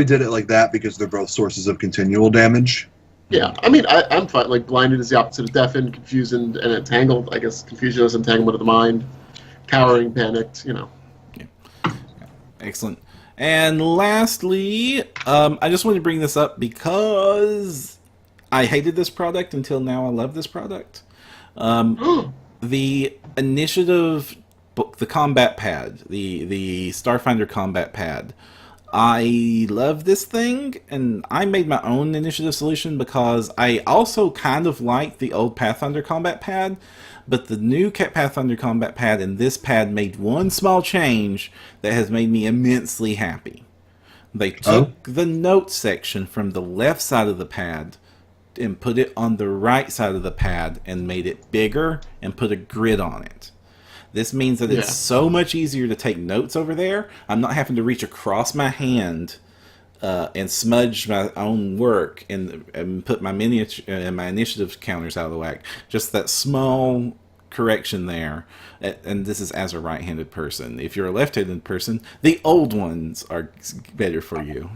Speaker 2: did it like that because they're both sources of continual damage.
Speaker 3: Yeah, I mean, I'm fine. Like, blinded is the opposite of deafened, confused and entangled. I guess confusion is entanglement of the mind. Cowering, panicked,
Speaker 1: Yeah. Excellent. And lastly, I just wanted to bring this up because I hated this product until now I love this product. The initiative book, the combat pad, the Starfinder combat pad. I love this thing, and I made my own initiative solution because I also kind of like the old Pathfinder combat pad, but the new Pathfinder combat pad and this pad made one small change that has made me immensely happy. They took the notes section from the left side of the pad and put it on the right side of the pad and made it bigger and put a grid on it. This means that it's so much easier to take notes over there. I'm not having to reach across my hand and smudge my own work and put my miniature and my initiative counters out of the whack. Just that small correction there. And this is as a right-handed person. If you're a left-handed person, the old ones are better for you.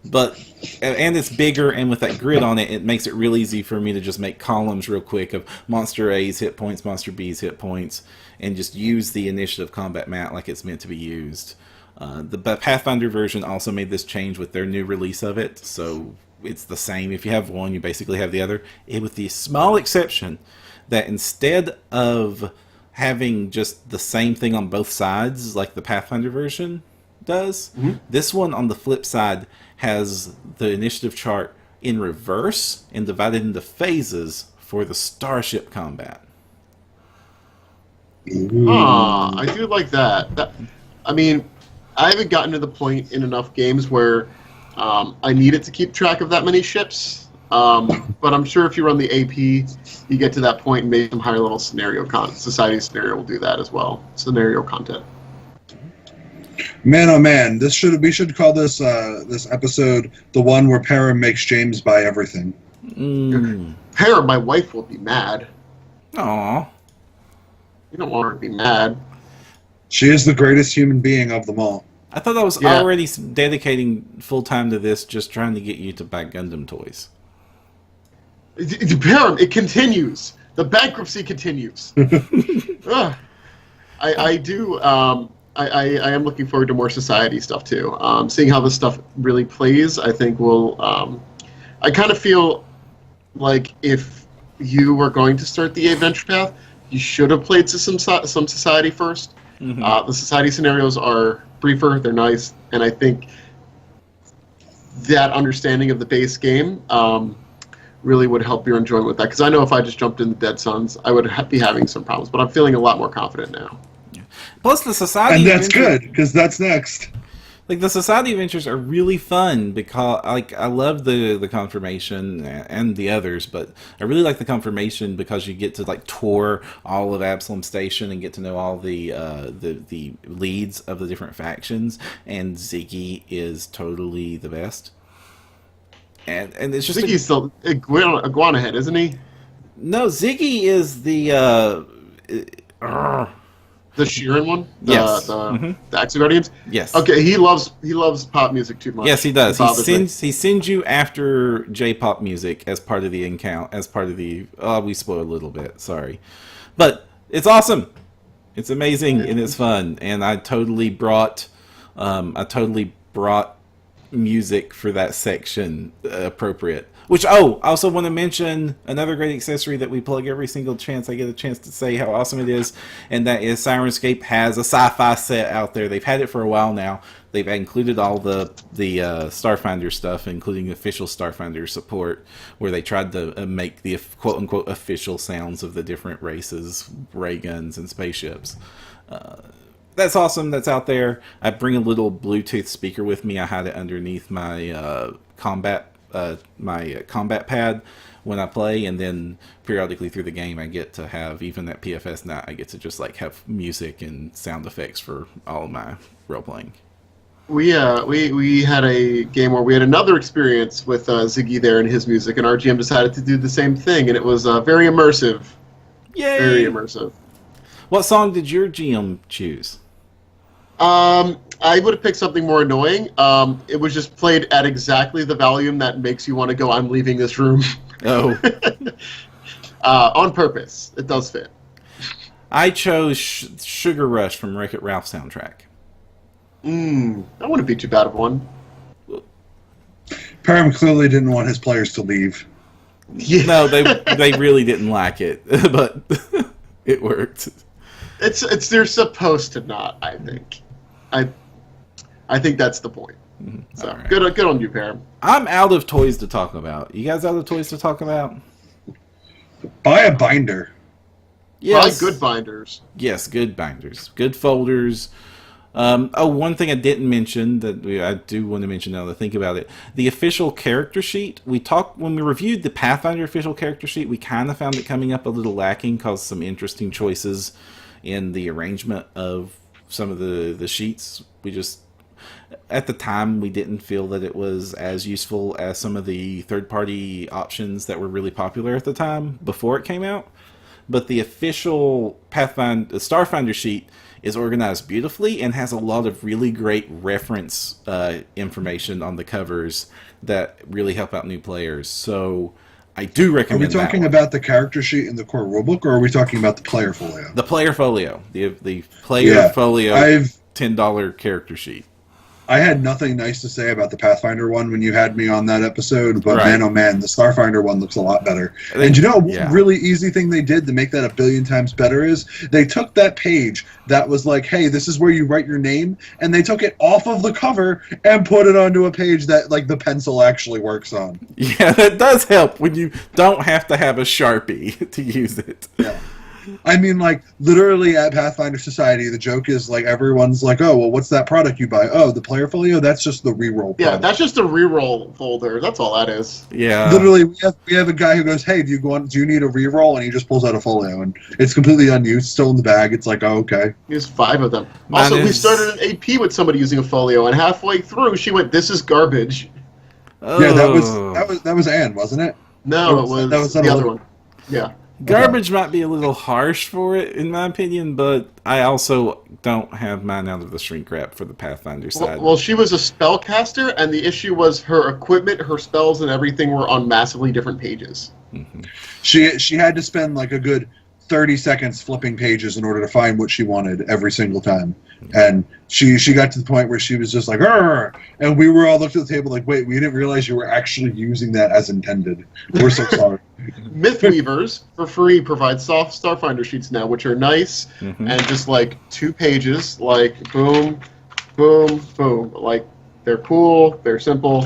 Speaker 1: But and it's bigger, and with that grid on it, it makes it real easy for me to just make columns real quick of Monster A's hit points, Monster B's hit points, and just use the initiative combat mat like it's meant to be used. The Pathfinder version also made this change with their new release of it, so it's the same. If you have one, you basically have the other, with the small exception that instead of having just the same thing on both sides like the Pathfinder version does, this one on the flip side has the initiative chart in reverse and divided into phases for the starship combat.
Speaker 3: I do like that. I mean, I haven't gotten to the point in enough games where I needed to keep track of that many ships. But I'm sure if you run the AP, you get to that point and maybe some higher level society scenario will do that as well. Scenario content.
Speaker 2: Man, oh man, we should call this this episode the one where Para makes James buy everything.
Speaker 3: Para, my wife will be mad.
Speaker 1: Aww.
Speaker 3: You don't want her to be mad.
Speaker 2: She is the greatest human being of them all.
Speaker 1: I thought I was already dedicating full time to this, just trying to get you to buy Gundam toys.
Speaker 3: Para, it continues. The bankruptcy continues. I do. I am looking forward to more society stuff too. Seeing how this stuff really plays, I think will. I kind of feel like if you were going to start the adventure path, you should have played some society first. The society scenarios are briefer, they're nice, and I think that understanding of the base game really would help your enjoyment with that. Because I know if I just jumped into Dead Suns, I would be having some problems, but I'm feeling a lot more confident now.
Speaker 1: Plus, the society
Speaker 2: and that's good because that's next.
Speaker 1: Like the society adventures are really fun because, like, I love the Confirmation and the others, but I really like the Confirmation because you get to like tour all of Absalom Station and get to know all the leads of the different factions. And Ziggy is totally the best. And it's just
Speaker 3: Ziggy's still Iguana Head, isn't he?
Speaker 1: No, Ziggy is the
Speaker 3: Sheeran one?
Speaker 1: Yes.
Speaker 3: The Axel Guardians?
Speaker 1: Yes.
Speaker 3: Okay, he loves pop music too much.
Speaker 1: Yes, he does. He sends you after J-pop music as part of the encounter, as part of the... Oh, we spoiled a little bit. Sorry. But it's awesome. It's amazing and it's fun. And I totally brought music for that section appropriate. Which, I also want to mention another great accessory that we plug every single chance I get a chance to say how awesome it is, and that is Sirenscape has a sci-fi set out there. They've had it for a while now. They've included all the Starfinder stuff, including official Starfinder support, where they tried to make the quote-unquote official sounds of the different races, ray guns, and spaceships. That's awesome. That's out there. I bring a little Bluetooth speaker with me. I hide it underneath my combat pad when I play, and then periodically through the game I get to have, even at PFS night, I get to just like have music and sound effects for all of my role playing.
Speaker 3: We had a game where we had another experience with Ziggy there and his music, and our GM decided to do the same thing, and it was very immersive.
Speaker 1: Yay!
Speaker 3: Very immersive.
Speaker 1: What song did your GM choose?
Speaker 3: I would have picked something more annoying. It was just played at exactly the volume that makes you want to go, I'm leaving this room.
Speaker 1: Oh.
Speaker 3: On purpose. It does fit.
Speaker 1: I chose Sugar Rush from Wreck-It Ralph soundtrack.
Speaker 3: That wouldn't be too bad of one.
Speaker 2: Param clearly didn't want his players to leave.
Speaker 3: Yeah.
Speaker 1: No, they really didn't like it, but it worked.
Speaker 3: It's they're supposed to not, I think. I think that's the point. So
Speaker 1: right.
Speaker 3: Good on you, Param.
Speaker 1: I'm out of toys to talk about. You guys out of toys to talk about?
Speaker 2: Buy a binder.
Speaker 1: Yes.
Speaker 3: Buy good binders.
Speaker 1: Yes, good binders. Good folders. One thing I didn't mention that I do want to mention now that I think about it. The official character sheet. When we reviewed the Pathfinder official character sheet, we kind of found it coming up a little lacking because some interesting choices in the arrangement of some of the sheets. We just, at the time, we didn't feel that it was as useful as some of the third-party options that were really popular at the time before it came out. But the official Starfinder sheet is organized beautifully and has a lot of really great reference information on the covers that really help out new players. So I do
Speaker 2: Are
Speaker 1: recommend.
Speaker 2: we talking about the character sheet in the core rulebook, or are we talking about the player folio?
Speaker 1: The player folio, the player folio, $10 character sheet.
Speaker 2: I had nothing nice to say about the Pathfinder one when you had me on that episode, but
Speaker 1: Right.
Speaker 2: man, oh man, the Starfinder one looks a lot better. And one really easy thing they did to make that a billion times better is they took that page that was like, hey, this is where you write your name, and they took it off of the cover and put it onto a page that like the pencil actually works on.
Speaker 1: Yeah, that does help when you don't have to have a Sharpie to use it.
Speaker 2: Yeah. I mean, like, literally at Pathfinder Society, the joke is, like, everyone's like, oh, well, what's that product you buy? Oh, the player folio? That's just the reroll product.
Speaker 3: Yeah, that's just a reroll folder. That's all that is.
Speaker 1: Yeah.
Speaker 2: Literally, we have a guy who goes, hey, do you need a reroll? And he just pulls out a folio, and it's completely unused, still in the bag. It's like, oh, okay.
Speaker 3: There's 5 of them. Also, we started an AP with somebody using a folio, and halfway through, she went, this is garbage.
Speaker 1: Oh.
Speaker 2: Yeah, that was Anne, wasn't it?
Speaker 3: No, that was the other one. Yeah.
Speaker 1: Garbage might be a little harsh for it, in my opinion, but I also don't have mine out of the shrink wrap for the Pathfinder side.
Speaker 3: Well, she was a spellcaster, and the issue was her equipment, her spells, and everything were on massively different pages.
Speaker 1: Mm-hmm.
Speaker 2: She had to spend like a good 30 seconds flipping pages in order to find what she wanted every single time. And she got to the point where she was just like, "Arr!" And we were all looked at the table like, wait, we didn't realize you were actually using that as intended. We're so sorry.
Speaker 3: Mythweavers, for free, provide soft Starfinder sheets now, which are nice, and just like 2 pages, like boom, boom, boom. Like, they're cool, they're simple.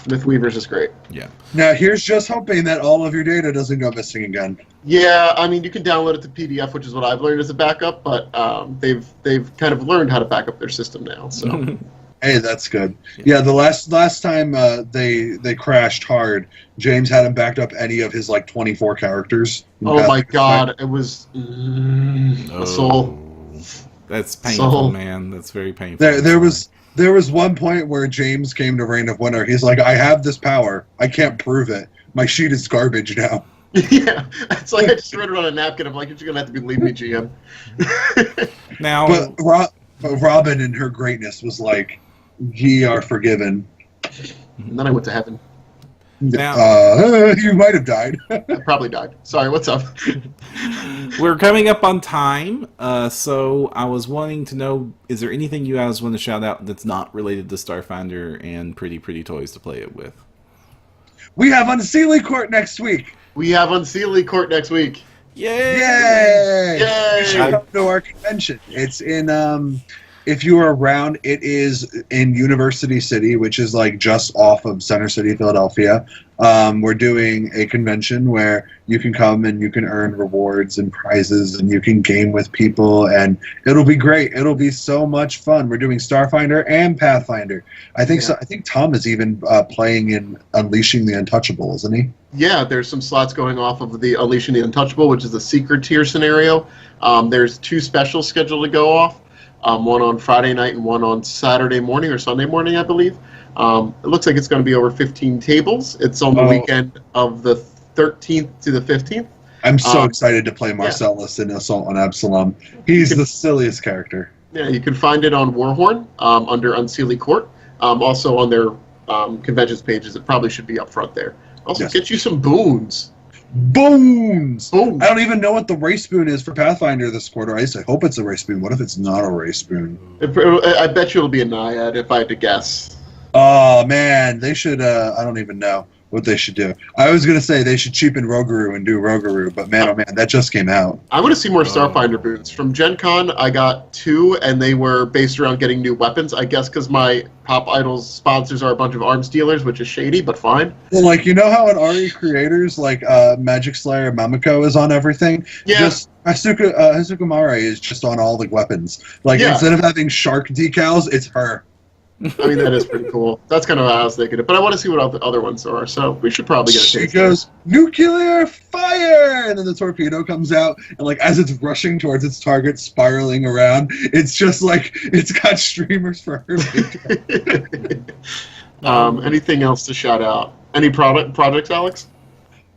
Speaker 3: Mythweavers is great.
Speaker 1: Yeah.
Speaker 2: Now, here's just hoping that all of your data doesn't go missing again.
Speaker 3: Yeah, I mean, you can download it to PDF, which is what I've learned as a backup, but they've kind of learned how to back up their system now. So,
Speaker 2: hey, that's good. Yeah, the last time they crashed hard, James hadn't backed up any of his like 24 characters.
Speaker 3: Oh my God, it was a soul.
Speaker 1: That's painful,
Speaker 3: Soul.
Speaker 1: man. That's very painful.
Speaker 2: There was one point where James came to Reign of Winter. He's like, I have this power. I can't prove it. My sheet is garbage now.
Speaker 3: Yeah, it's like I just wrote it on a napkin. I'm like, you're going to have to believe me, GM.
Speaker 1: Now,
Speaker 2: but Robin in her greatness was like, ye are forgiven.
Speaker 3: And then I went to heaven.
Speaker 1: Now,
Speaker 2: you might have died.
Speaker 3: I probably died. Sorry, what's up?
Speaker 1: we're coming up on time, so I was wanting to know, is there anything you guys want to shout out that's not related to Starfinder and Pretty Toys to play it with?
Speaker 2: We have Unseelie Court next week.
Speaker 3: We have Unseelie Court next week.
Speaker 1: Yay!
Speaker 2: Yay!
Speaker 3: Yay!
Speaker 2: You should come to our convention. It's in, if you are around, it is in University City, which is like just off of Center City, Philadelphia. We're doing a convention where you can come and you can earn rewards and prizes and you can game with people, and it'll be great. It'll be so much fun. We're doing Starfinder and Pathfinder. I think so. I think Tom is even playing in Unleashing the Untouchable, isn't he?
Speaker 3: Yeah, there's some slots going off of the Unleashing the Untouchable, which is the secret tier scenario. There's 2 specials scheduled to go off. One on Friday night and one on Saturday morning or Sunday morning, I believe. It looks like it's going to be over 15 tables. It's on the weekend of the 13th to the 15th.
Speaker 2: I'm so excited to play Marcellus in Assault on Absalom. He's the silliest character.
Speaker 3: Yeah, you can find it on Warhorn under Unseelie Court. Also on their conventions pages. It probably should be up front there. Also, get you some boons.
Speaker 2: Boons!
Speaker 3: Boons!
Speaker 2: I don't even know what the race boon is for Pathfinder this quarter. I hope it's a race boon. What if it's not a race boon?
Speaker 3: I bet you it'll be a Naiad if I had to guess.
Speaker 2: Oh, man. They should, I don't even know what they should do. I was going to say they should cheapen Rogaroo and do Rogaroo, but man, oh man, that just came out.
Speaker 3: I want to see more Starfinder boons. From Gen Con, I got 2, and they were based around getting new weapons. I guess because my Pop Idols sponsors are a bunch of arms dealers, which is shady, but fine.
Speaker 2: Well, like, you know how in RE Creators, like, Magic Slayer Mamiko is on everything?
Speaker 3: Yeah.
Speaker 2: Just Hazuka Mare is just on all the weapons. Like, instead of having shark decals, it's her.
Speaker 3: I mean, that is pretty cool. That's kind of how I was thinking it. But I want to see what the other ones are, so we should probably get a
Speaker 2: She
Speaker 3: taste.
Speaker 2: goes, nuclear fire! And then the torpedo comes out, and like as it's rushing towards its target, spiraling around, it's just like, it's got streamers for her.
Speaker 3: Anything else to shout out? Any projects, Alex?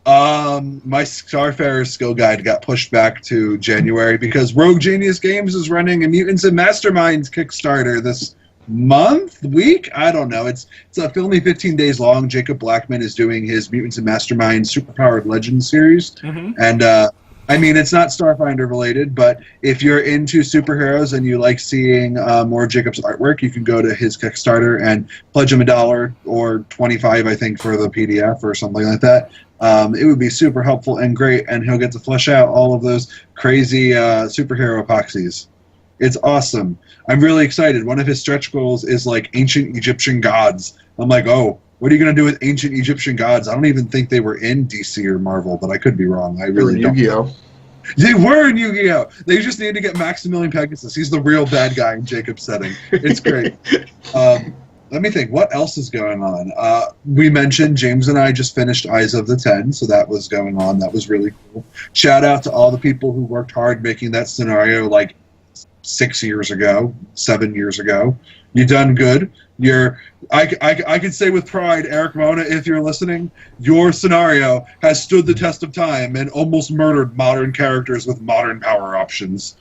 Speaker 2: My Starfarer skill guide got pushed back to January because Rogue Genius Games is running a Mutants and Masterminds Kickstarter this week. I don't know. It's only 15 days long. Jacob Blackman is doing his Mutants and Masterminds Superpowered Legends series, and I mean, it's not Starfinder related, but if you're into superheroes and you like seeing more Jacob's artwork, you can go to his Kickstarter and pledge him $1 or $25, I think, for the PDF or something like that. It would be super helpful and great, and he'll get to flesh out all of those crazy superhero epoxies. It's awesome. I'm really excited. One of his stretch goals is like ancient Egyptian gods. I'm like, oh, what are you going to do with ancient Egyptian gods? I don't even think they were in DC or Marvel, but I could be wrong. I really don't.
Speaker 3: Yu-Gi-Oh!
Speaker 2: They were in Yu-Gi-Oh! They just need to get Maximilian Pegasus. He's the real bad guy in Jacob's setting. It's great. Let me think. What else is going on? We mentioned James and I just finished Eyes of the Ten, so that was going on. That was really cool. Shout out to all the people who worked hard making that scenario like 6 years ago, 7 years ago. You done good. I can say with pride, Eric Mona, if you're listening, your scenario has stood the test of time and almost murdered modern characters with modern power options.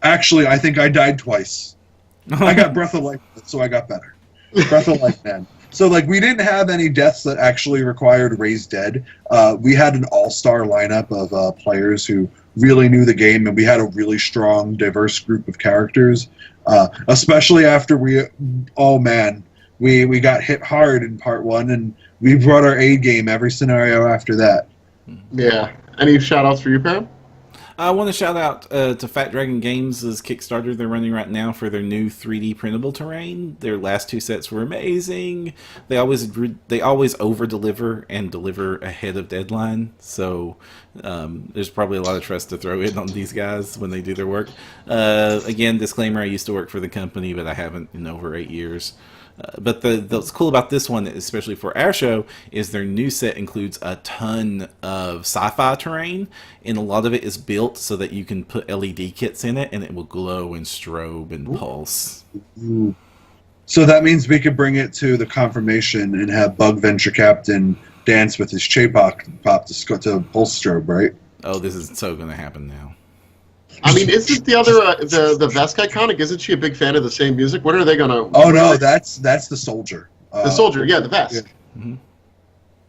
Speaker 2: Actually, I think I died twice. I got Breath of Life, so I got better. Breath of Life, man. So, like, we didn't have any deaths that actually required raised dead. We had an all-star lineup of players who really knew the game, and we had a really strong, diverse group of characters. Especially after we got hit hard in part 1, and we brought our A game every scenario after that.
Speaker 3: Yeah. Any shout-outs for you, Pam?
Speaker 1: I want to shout out to Fat Dragon Games' Kickstarter they're running right now for their new 3D printable terrain. Their last 2 sets were amazing. They always over-deliver and deliver ahead of deadline. So there's probably a lot of trust to throw in on these guys when they do their work. Again, disclaimer, I used to work for the company, but I haven't in over 8 years. But what's cool about this one, especially for our show, is their new set includes a ton of sci-fi terrain, and a lot of it is built so that you can put LED kits in it, and it will glow and strobe and pulse.
Speaker 2: Ooh. So that means we could bring it to the confirmation and have Bug Venture Captain dance with his J-pop to pulse strobe, right?
Speaker 1: Oh, this is so going to happen now.
Speaker 3: I mean, isn't the other the Vesk iconic? Isn't she a big fan of the same music? When are they gonna?
Speaker 2: Oh no, that's the soldier.
Speaker 3: The soldier, yeah, the Vesk.
Speaker 2: Yeah.
Speaker 1: Mm-hmm.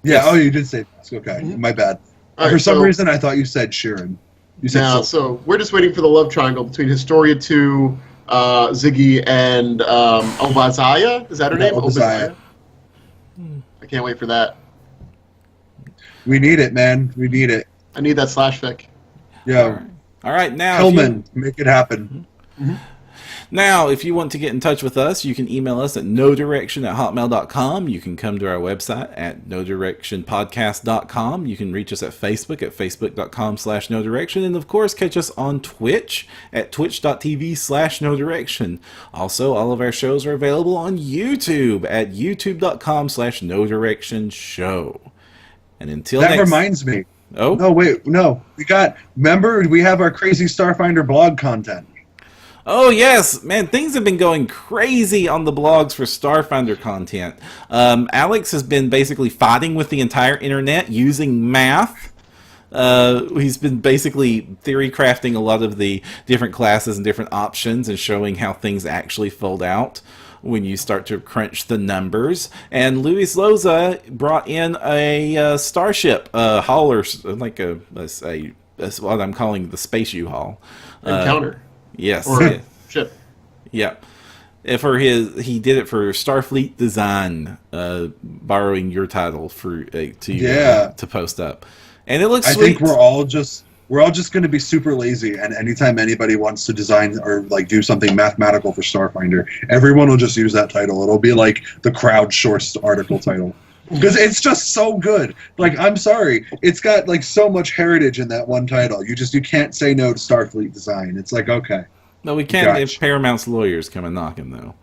Speaker 2: Yeah. Oh, you did say Vesk. Okay, my bad. For some reason, I thought you said Sheeran. You said
Speaker 3: so we're just waiting for the love triangle between Historia 2, Ziggy, and Obazaya. Is that her name?
Speaker 2: Obazaya.
Speaker 3: I can't wait for that.
Speaker 2: We need it, man. We need it.
Speaker 3: I need that slash fic.
Speaker 2: Yeah.
Speaker 1: All right, now
Speaker 2: Hellman, make it happen.
Speaker 3: Mm-hmm.
Speaker 1: Now, if you want to get in touch with us, you can email us at nodirection@hotmail.com. You can come to our website at nodirectionpodcast.com. You can reach us at facebook.com/nodirection. And, of course, catch us on Twitch at twitch.tv/nodirection. Also, all of our shows are available on YouTube at youtube.com/nodirectionshow. And until
Speaker 2: that reminds me.
Speaker 1: Oh?
Speaker 2: No, wait, no. Remember, we have our crazy Starfinder blog content.
Speaker 1: Oh, yes. Man, things have been going crazy on the blogs for Starfinder content. Alex has been basically fighting with the entire internet using math. He's been basically theory crafting a lot of the different classes and different options and showing how things actually fold out when you start to crunch the numbers. And Luis Loza brought in a starship hauler, like a what I'm calling the space U-Haul.
Speaker 3: Encounter.
Speaker 1: Yes.
Speaker 3: Or ship.
Speaker 1: Yeah. He did it for Starfleet Design, borrowing your title to post up, and it looks sweet.
Speaker 2: I think we're all just going to be super lazy, and anytime anybody wants to design or like do something mathematical for Starfinder, everyone will just use that title. It'll be like the crowdsourced article title. Because it's just so good. Like, I'm sorry, it's got like so much heritage in that one title. You can't say no to Starfleet Design. It's like, okay.
Speaker 1: No, we can't if Paramount's lawyers come and knock him, though.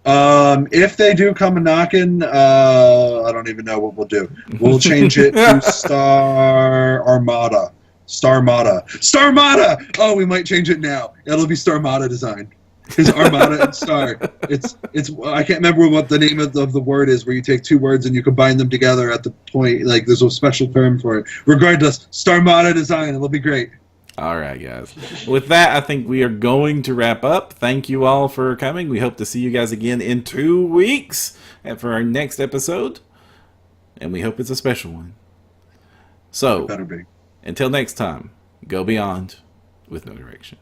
Speaker 2: If they do come a knocking, I don't even know what we'll do. We'll change it to Star Armada. Starmada. Starmada! Oh, we might change it now. It'll be Starmada design. Because Armada and Star. It's. I can't remember what the name of the word is, where you take two words and you combine them together at the point. Like, there's a special term for it. Regardless, Starmada design. It'll be great.
Speaker 1: All right, guys. With that, I think we are going to wrap up. Thank you all for coming. We hope to see you guys again in 2 weeks and for our next episode. And we hope it's a special one. So,
Speaker 2: It better be.
Speaker 1: until next time, go beyond with no direction.